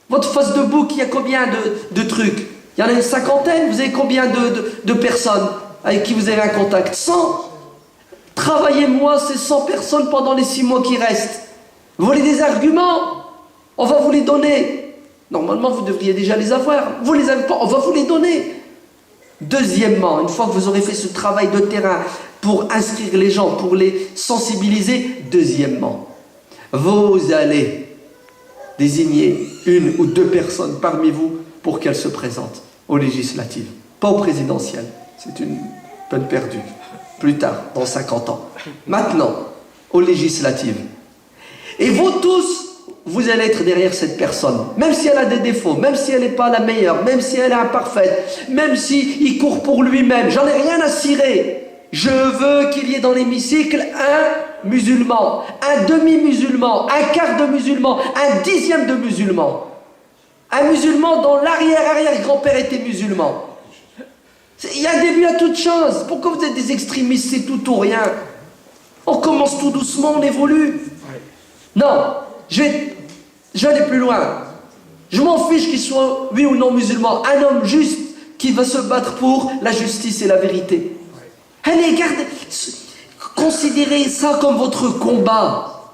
Votre face de bouc, il y a combien de trucs? Il y en a une cinquantaine. Vous avez combien de personnes avec qui vous avez un contact? 100. Travaillez-moi ces 100 personnes pendant les 6 mois qui restent. Vous voulez des arguments? On va vous les donner. Normalement, vous devriez déjà les avoir. Vous les avez pas, on va vous les donner. Deuxièmement, une fois que vous aurez fait ce travail de terrain pour inscrire les gens, pour les sensibiliser, deuxièmement, vous allez désigner 1 ou 2 personnes parmi vous pour qu'elles se présentent aux législatives, pas aux présidentielles. C'est une peine perdue. Plus tard, dans 50 ans. Maintenant, aux législatives. Et vous tous, vous allez être derrière cette personne. Même si elle a des défauts, même si elle n'est pas la meilleure, même si elle est imparfaite, même s'il court pour lui-même, j'en ai rien à cirer. Je veux qu'il y ait dans l'hémicycle un musulman, un demi-musulman, un quart de musulman, un dixième de musulman. Un musulman dont l'arrière-arrière-grand-père était musulman. Il y a un début à toute chose. Pourquoi vous êtes des extrémistes? C'est tout ou rien. On commence tout doucement, on évolue. Non, je vais aller plus loin. Je m'en fiche qu'il soit oui ou non musulman. Un homme juste qui va se battre pour la justice et la vérité. Allez, gardez, considérez ça comme votre combat.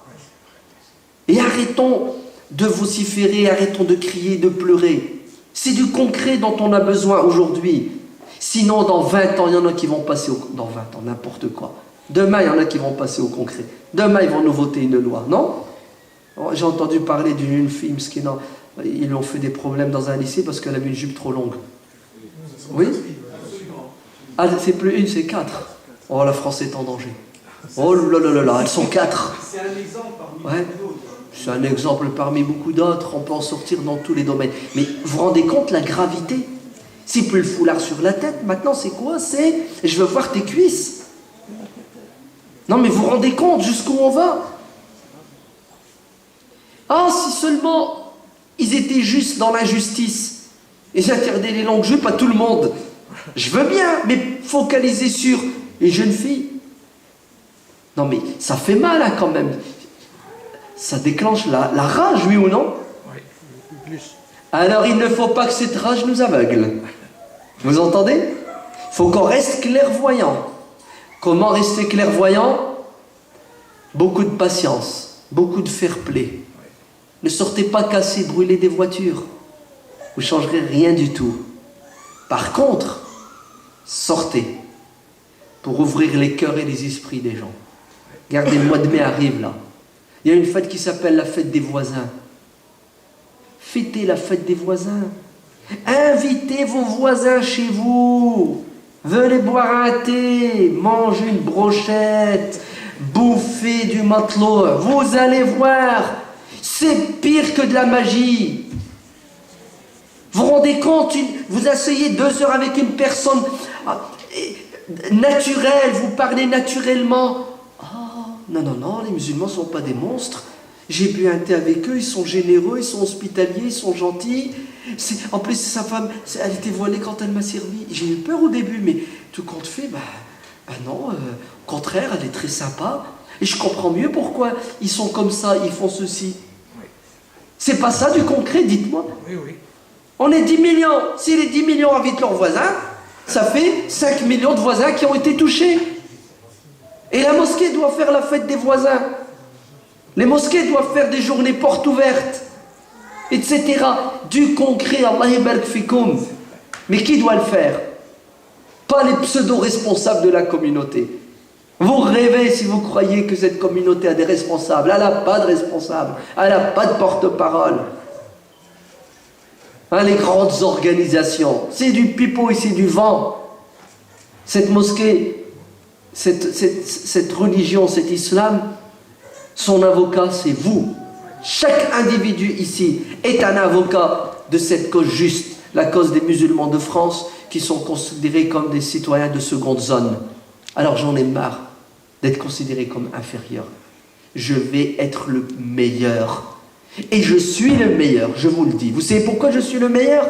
Et arrêtons de vociférer, arrêtons de crier, de pleurer. C'est du concret dont on a besoin aujourd'hui. Sinon, dans 20 ans, il y en a qui vont passer au... Dans 20 ans, n'importe quoi. Demain, il y en a qui vont passer au concret. Demain, ils vont nous voter une loi, non? J'ai entendu parler d'une fille, ils lui ont fait des problèmes dans un lycée parce qu'elle avait une jupe trop longue. Oui? Ah, c'est plus 1, c'est 4. Oh, la France est en danger. Oh là là là là, elles sont 4. C'est un exemple parmi d'autres. C'est un exemple parmi beaucoup d'autres. On peut en sortir dans tous les domaines. Mais vous vous rendez compte la gravité? C'est plus le foulard sur la tête. Maintenant, c'est quoi? C'est « je veux voir tes cuisses ». Non, mais vous vous rendez compte jusqu'où on va? Ah, si seulement ils étaient justes dans l'injustice et j'interdis les longues jupes à tout le monde. Je veux bien, mais focaliser sur les jeunes filles. Non, mais ça fait mal hein, quand même. Ça déclenche la rage, oui ou non? Oui. Alors il ne faut pas que cette rage nous aveugle. Vous entendez? Il faut qu'on reste clairvoyant. Comment rester clairvoyant? Beaucoup de patience, beaucoup de fair-play. Ne sortez pas casser, brûler des voitures. Vous ne changerez rien du tout. Par contre, sortez pour ouvrir les cœurs et les esprits des gens. Regardez, le mois de mai arrive là. Il y a une fête qui s'appelle la fête des voisins. Fêtez la fête des voisins. Invitez vos voisins chez vous. Venez boire un thé, manger une brochette, bouffer du matelot. Vous allez voir, c'est pire que de la magie. Vous vous rendez compte, vous asseyez 2 heures avec une personne naturelle, vous parlez naturellement. Non, non, non, les musulmans ne sont pas des monstres. J'ai bu un thé avec eux, ils sont généreux, ils sont hospitaliers, ils sont gentils. En plus, sa femme, elle était voilée quand elle m'a servi. J'ai eu peur au début, mais tout compte fait, non, au contraire, elle est très sympa. Et je comprends mieux pourquoi ils sont comme ça, ils font ceci. C'est pas ça du concret, dites-moi. Oui, oui. On est 10 millions. Si les 10 millions invitent leurs voisins, ça fait 5 millions de voisins qui ont été touchés. Et la mosquée doit faire la fête des voisins. Les mosquées doivent faire des journées portes ouvertes, etc. Du concret, Allah yabarak fikoum. Mais qui doit le faire? Pas les pseudo-responsables de la communauté. Vous rêvez si vous croyez que cette communauté a des responsables. Elle n'a pas de responsables. Elle n'a pas de porte-parole. Les grandes organisations, c'est du pipeau et c'est du vent. Cette mosquée, cette religion, cet islam, son avocat, c'est vous. Chaque individu ici est un avocat de cette cause juste, la cause des musulmans de France qui sont considérés comme des citoyens de seconde zone. Alors j'en ai marre d'être considéré comme inférieur. Je vais être le meilleur. Et je suis le meilleur, je vous le dis. Vous savez pourquoi je suis le meilleur?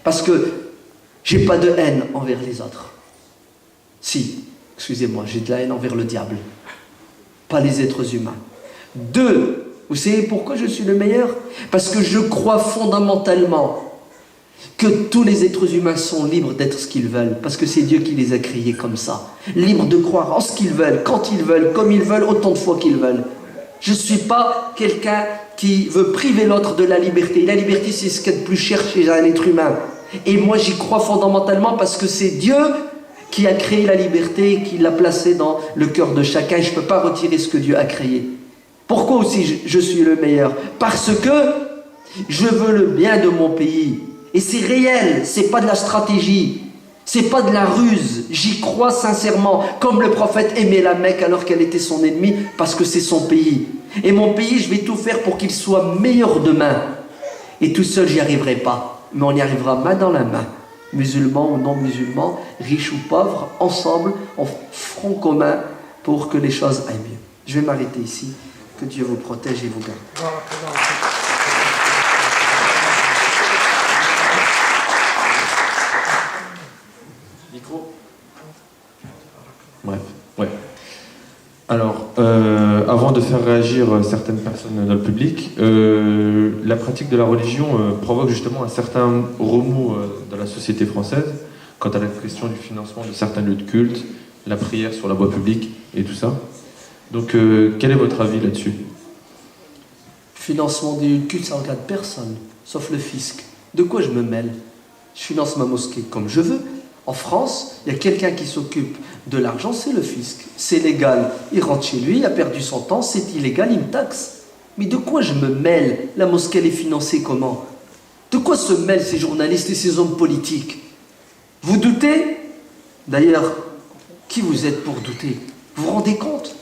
Parce que j'ai pas de haine envers les autres. Si, excusez-moi, j'ai de la haine envers le diable, pas les êtres humains. 2, vous savez pourquoi je suis le meilleur? Parce que je crois fondamentalement que tous les êtres humains sont libres d'être ce qu'ils veulent, parce que c'est Dieu qui les a créés comme ça, libres de croire en ce qu'ils veulent, quand ils veulent, comme ils veulent, autant de fois qu'ils veulent. Je ne suis pas quelqu'un qui veut priver l'autre de la liberté. La liberté, c'est ce qu'il y a de plus cher chez un être humain. Et moi, j'y crois fondamentalement parce que c'est Dieu qui a créé la liberté et qui l'a placée dans le cœur de chacun. Et je ne peux pas retirer ce que Dieu a créé. Pourquoi aussi je suis le meilleur? Parce que je veux le bien de mon pays. Et c'est réel, c'est pas de la stratégie. C'est pas de la ruse, j'y crois sincèrement, comme le prophète aimait la Mecque alors qu'elle était son ennemie, parce que c'est son pays. Et mon pays, je vais tout faire pour qu'il soit meilleur demain. Et tout seul, j'y arriverai pas, mais on y arrivera main dans la main. Musulmans ou non musulmans, riches ou pauvres, ensemble, en front commun, pour que les choses aillent mieux. Je vais m'arrêter ici, que Dieu vous protège et vous garde. Bref, ouais. Alors, avant de faire réagir certaines personnes dans le public, la pratique de la religion provoque justement un certain remous dans la société française quant à la question du financement de certains lieux de culte, la prière sur la voie publique et tout ça. Donc, quel est votre avis là-dessus? Le financement des lieux de culte, ça ne regarde personne, sauf le fisc. De quoi je me mêle? Je finance ma mosquée comme je veux. En France, il y a quelqu'un qui s'occupe de l'argent, c'est le fisc. C'est légal, il rentre chez lui, il a perdu son temps, c'est illégal, il me taxe. Mais de quoi je me mêle? La mosquée, elle est financée comment? De quoi se mêlent ces journalistes et ces hommes politiques? Vous doutez? D'ailleurs, qui vous êtes pour douter? Vous vous rendez compte?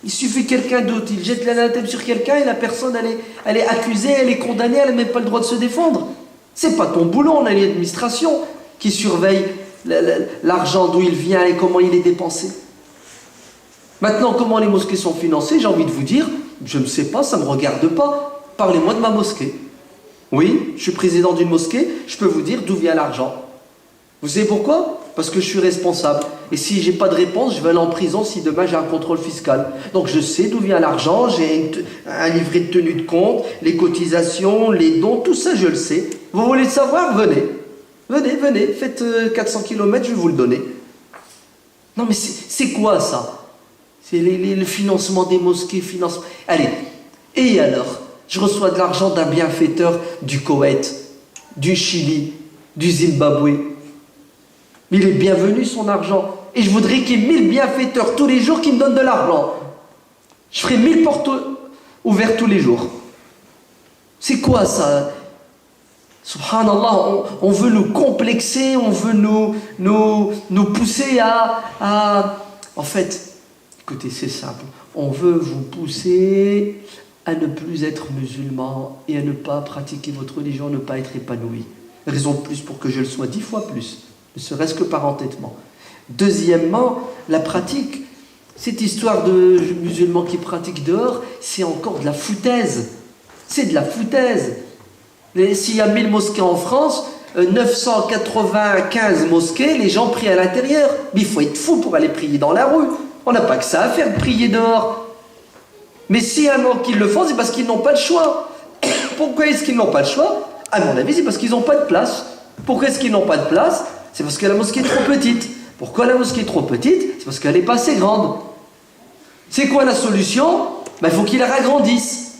Il suffit que quelqu'un doute, il jette l'anathème sur quelqu'un et la personne, elle est accusée, elle est condamnée, elle n'a même pas le droit de se défendre. C'est pas ton boulot, on a une administration qui surveille l'argent, d'où il vient et comment il est dépensé. Maintenant, comment les mosquées sont financées, j'ai envie de vous dire, je ne sais pas, ça ne me regarde pas. Parlez-moi de ma mosquée. Oui, je suis président d'une mosquée, je peux vous dire d'où vient l'argent. Vous savez pourquoi? Parce que je suis responsable. Et si j'ai pas de réponse, je vais aller en prison si demain j'ai un contrôle fiscal. Donc je sais d'où vient l'argent, j'ai un livret de tenue de compte, les cotisations, les dons, tout ça je le sais. Vous voulez le savoir? Venez. Venez, faites 400 km, je vais vous le donner. Non mais c'est quoi ça? C'est le financement des mosquées, financement... Allez, et alors? Je reçois de l'argent d'un bienfaiteur du Koweït, du Chili, du Zimbabwe. Mais il est bienvenu son argent. Et je voudrais qu'il y ait 1000 bienfaiteurs tous les jours qui me donnent de l'argent. Je ferai 1000 portes ouvertes tous les jours. C'est quoi ça? Subhanallah, on veut nous complexer, on veut nous pousser à... En fait, écoutez, c'est simple. On veut vous pousser à ne plus être musulman et à ne pas pratiquer votre religion, à ne pas être épanoui. Raison de plus pour que je le sois 10 fois plus, ne serait-ce que par entêtement. Deuxièmement, la pratique, cette histoire de musulmans qui pratiquent dehors, c'est encore de la foutaise. C'est de la foutaise. S'il y a 1000 mosquées en France, 995 mosquées, les gens prient à l'intérieur. Mais il faut être fou pour aller prier dans la rue. On n'a pas que ça à faire de prier dehors. Mais s'il y a un an qu'ils le font, c'est parce qu'ils n'ont pas le choix. Pourquoi est-ce qu'ils n'ont pas le choix? À mon avis, c'est parce qu'ils n'ont pas de place. Pourquoi est-ce qu'ils n'ont pas de place? C'est parce que la mosquée est trop petite. Pourquoi la mosquée est trop petite? C'est parce qu'elle n'est pas assez grande. C'est quoi la solution? Il faut qu'ils la ragrandissent.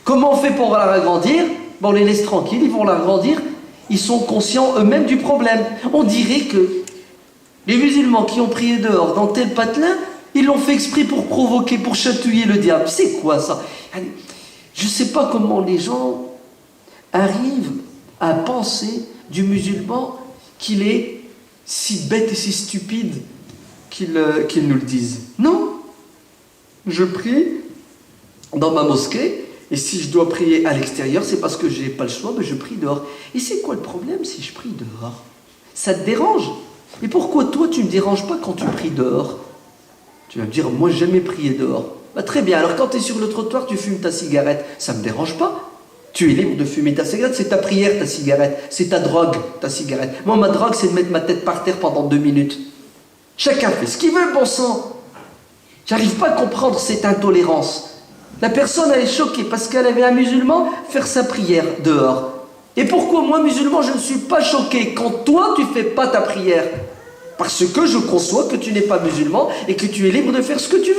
Comment on fait pour la ragrandir? On les laisse tranquilles, ils vont la grandir. Ils sont conscients eux-mêmes du problème. On dirait que les musulmans qui ont prié dehors dans tel patelin, ils l'ont fait exprès pour provoquer, pour chatouiller le diable. C'est quoi ça? Je ne sais pas comment les gens arrivent à penser du musulman qu'il est si bête et si stupide qu'ils nous le disent. Non. Je prie dans ma mosquée. Et si je dois prier à l'extérieur, c'est parce que je n'ai pas le choix, mais je prie dehors. Et c'est quoi le problème si je prie dehors? Ça te dérange? Et pourquoi toi, tu ne me déranges pas quand tu pries dehors? Tu vas me dire, moi, j'ai jamais prié dehors. Très bien, alors quand tu es sur le trottoir, tu fumes ta cigarette. Ça ne me dérange pas. Tu es libre de fumer ta cigarette, c'est ta prière, ta cigarette. C'est ta drogue, ta cigarette. Moi, ma drogue, c'est de mettre ma tête par terre pendant 2 minutes. Chacun fait ce qu'il veut, bon sang. J'arrive pas à comprendre cette intolérance. La personne, elle est choquée parce qu'elle avait un musulman faire sa prière dehors. Et pourquoi moi, musulman, je ne suis pas choqué quand toi, tu ne fais pas ta prière? Parce que je conçois que tu n'es pas musulman et que tu es libre de faire ce que tu veux.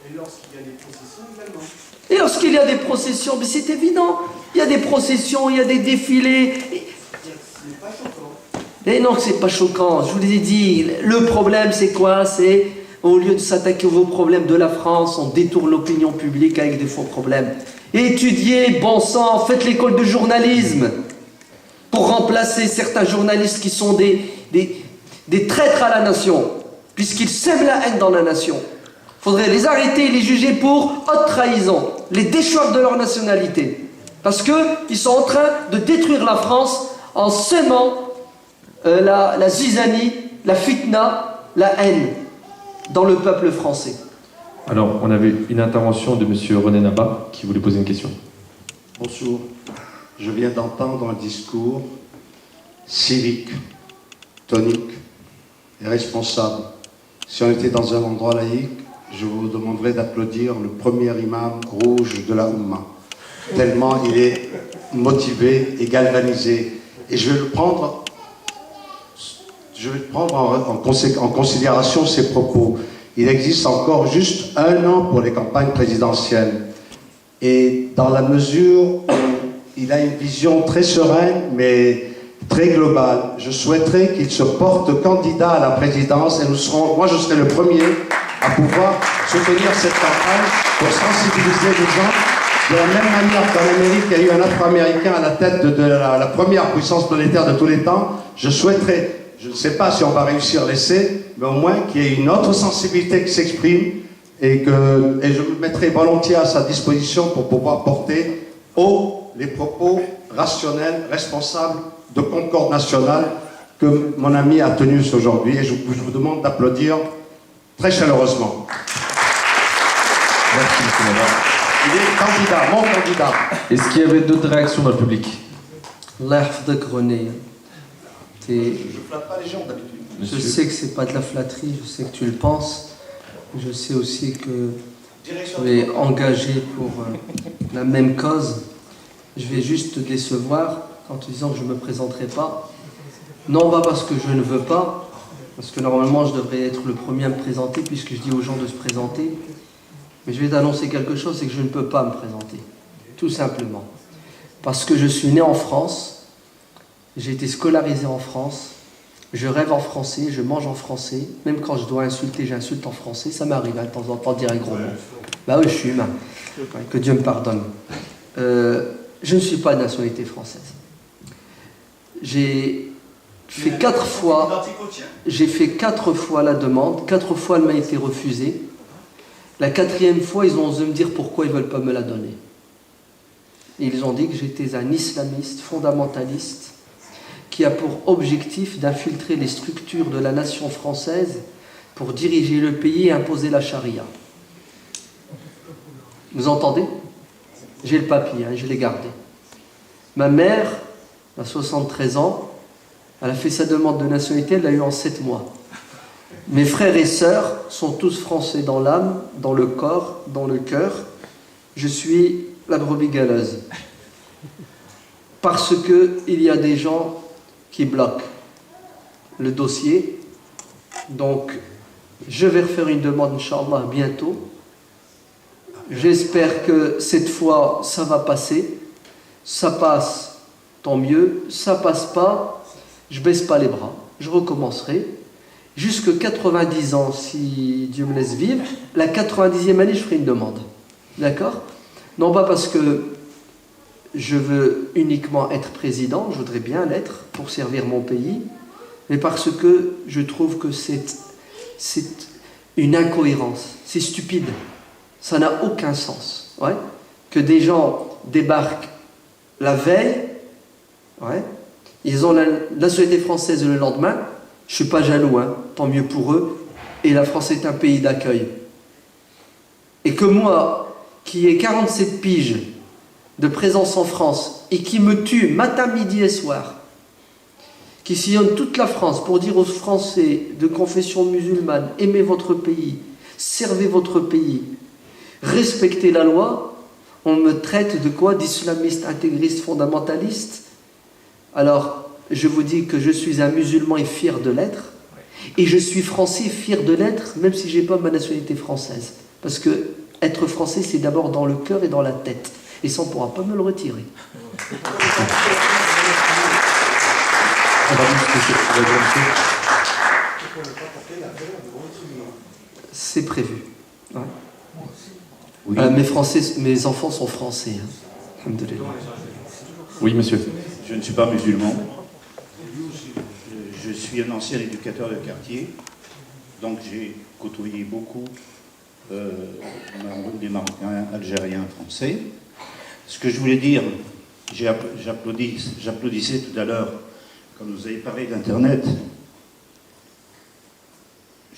Et lorsqu'il y a des processions également. Et lorsqu'il y a des processions, mais c'est évident. Il y a des processions, il y a des défilés. C'est pas choquant. Et non, c'est pas choquant. Je vous l'ai dit, le problème, c'est quoi? C'est... Au lieu de s'attaquer aux problèmes de la France, on détourne l'opinion publique avec des faux problèmes. Étudiez, bon sang, faites l'école de journalisme pour remplacer certains journalistes qui sont des traîtres à la nation, puisqu'ils sèment la haine dans la nation. Il faudrait les arrêter et les juger pour haute trahison, les déchoir de leur nationalité. Parce qu'ils sont en train de détruire la France en sémant la zizanie, la fitna, la haine dans le peuple français. Alors, on avait une intervention de M. René Nabat qui voulait poser une question. Bonjour. Je viens d'entendre un discours civique, tonique et responsable. Si on était dans un endroit laïque, je vous demanderais d'applaudir le premier imam rouge de la Oumma. Tellement il est motivé et galvanisé. Et je vais le prendre en considération ses propos. Il existe encore juste 1 an pour les campagnes présidentielles. Et dans la mesure où il a une vision très sereine, mais très globale, je souhaiterais qu'il se porte candidat à la présidence et moi je serai le premier à pouvoir soutenir cette campagne pour sensibiliser les gens. De la même manière qu'en Amérique, il y a eu un Afro-Américain à la tête de la première puissance planétaire de tous les temps, je souhaiterais, je ne sais pas si on va réussir l'essai, mais au moins qu'il y ait une autre sensibilité qui s'exprime et je me mettrai volontiers à sa disposition pour pouvoir porter haut les propos rationnels, responsables de concorde nationale que mon ami a tenus aujourd'hui. Et je vous demande d'applaudir très chaleureusement. Merci, M. Nabat. Il est candidat, mon candidat. Est-ce qu'il y avait d'autres réactions dans le public? Allah yahfadek, René. Je ne flatte pas les gens d'habitude. Je sais que c'est pas de la flatterie, je sais que tu le penses. Je sais aussi que tu es engagé pour la même cause. Je vais juste te décevoir en te disant que je ne me présenterai pas. Non pas parce que je ne veux pas, parce que normalement je devrais être le premier à me présenter puisque je dis aux gens de se présenter. Mais je vais t'annoncer quelque chose, c'est que je ne peux pas me présenter. Tout simplement. Parce que je suis né en France, j'ai été scolarisé en France, je rêve en français, je mange en français, même quand je dois insulter, j'insulte en français, ça m'arrive de temps en temps de dire un gros mot. Bah oui, je suis humain. Ouais, que Dieu me pardonne. Je ne suis pas de nationalité française. J'ai fait 4 fois. J'ai fait 4 fois la demande. 4 fois, elle m'a été refusée. La 4e fois, ils ont osé me dire pourquoi ils ne veulent pas me la donner. Et ils ont dit que j'étais un islamiste fondamentaliste qui a pour objectif d'infiltrer les structures de la nation française pour diriger le pays et imposer la charia. Vous entendez? J'ai le papier, je l'ai gardé. Ma mère a 73 ans, elle a fait sa demande de nationalité, elle l'a eu en 7 mois. Mes frères et sœurs sont tous français dans l'âme, dans le corps, dans le cœur. Je suis la brebis galeuse. Parce qu'il y a des gens qui bloquent le dossier. Donc, je vais refaire une demande, Inch'Allah, bientôt. J'espère que cette fois, ça va passer. Ça passe, tant mieux. Ça passe pas, je baisse pas les bras. Je recommencerai. Jusque 90 ans, si Dieu me laisse vivre. La 90e année, je ferai une demande. D'accord? Non pas parce que je veux uniquement être président, je voudrais bien l'être pour servir mon pays, mais parce que je trouve que c'est une incohérence, c'est stupide, ça n'a aucun sens. Ouais, que des gens débarquent la veille, ouais, ils ont la nationalité française le lendemain, je ne suis pas jaloux, hein, tant mieux pour eux, et la France est un pays d'accueil. Et que moi, qui ai 47 piges de présence en France et qui me tue matin, midi et soir, qui sillonne toute la France pour dire aux Français de confession musulmane, aimez votre pays, servez votre pays, respectez la loi, on me traite de quoi? D'islamiste, intégriste, fondamentaliste. Alors, je vous dis que je suis un musulman et fier de l'être, et je suis français et fier de l'être, même si je n'ai pas ma nationalité française. Parce que être français, c'est d'abord dans le cœur et dans la tête. Et ça, on ne pourra pas me le retirer. C'est prévu. Ouais. Oui. Mes enfants sont français. Hein. Alhamdoulilah. Oui, monsieur. Je ne suis pas musulman. Je suis un ancien éducateur de quartier. Donc j'ai côtoyé beaucoup des Marocains, Algériens, Français. Ce que je voulais dire, j'applaudissais tout à l'heure quand vous avez parlé d'Internet.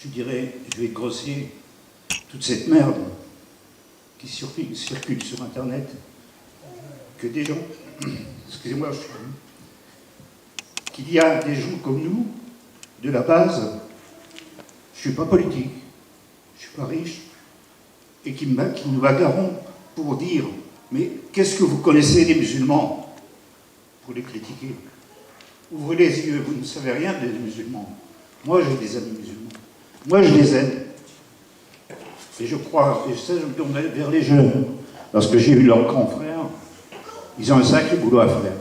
Je dirais, je vais grossir toute cette merde qui circule sur Internet, que des gens, excusez-moi, qu'il y a des gens comme nous, de la base, je ne suis pas politique, je ne suis pas riche, et qui nous bagarrons pour dire, mais qu'est-ce que vous connaissez des musulmans pour les critiquer? Ouvrez les yeux, vous ne savez rien des musulmans. Moi, j'ai des amis musulmans. Moi, je les aide. Et je crois, et ça, je me tourne vers les jeunes, parce que j'ai eu leurs grands frères, ils ont un sacré boulot à faire.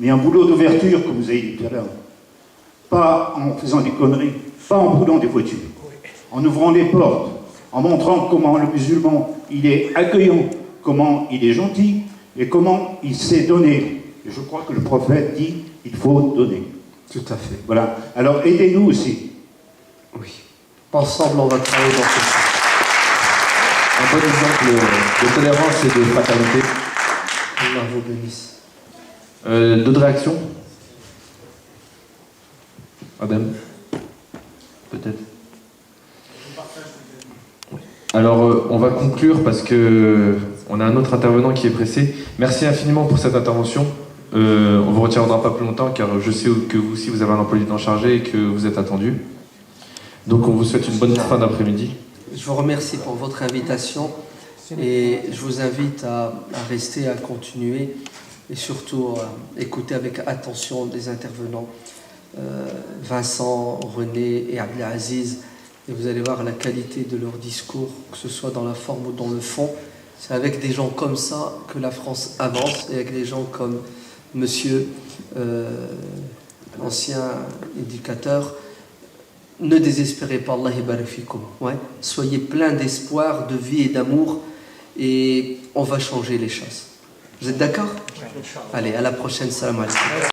Mais un boulot d'ouverture, comme vous avez dit tout à l'heure. Pas en faisant des conneries, pas en brûlant des voitures. En ouvrant les portes, en montrant comment le musulman, il est accueillant, comment il est gentil, et comment il sait donner. Et je crois que le prophète dit, il faut donner. Tout à fait. Voilà. Alors, aidez-nous aussi. Oui. Ensemble, on va travailler dans ce sens. Un bon exemple de tolérance et de fraternité. Allah vous bénisse. D'autres réactions? Adam? Peut-être. Alors, on va conclure parce que on a un autre intervenant qui est pressé. Merci infiniment pour cette intervention. On ne vous retiendra pas plus longtemps car je sais que vous aussi vous avez un emploi du temps chargé et que vous êtes attendu. Donc on vous souhaite une bonne fin d'après-midi. Je vous remercie pour votre invitation et je vous invite à rester, à continuer et surtout à écouter avec attention les intervenants Vincent, René et Abdelaziz, et vous allez voir la qualité de leur discours, que ce soit dans la forme ou dans le fond. C'est avec des gens comme ça que la France avance, et avec des gens comme monsieur l'ancien éducateur. Ne désespérez pas, Allah yabarak fikoum. Ouais. Soyez plein d'espoir, de vie et d'amour, et on va changer les choses. Vous êtes d'accord? Allez, à la prochaine, salam alaikum.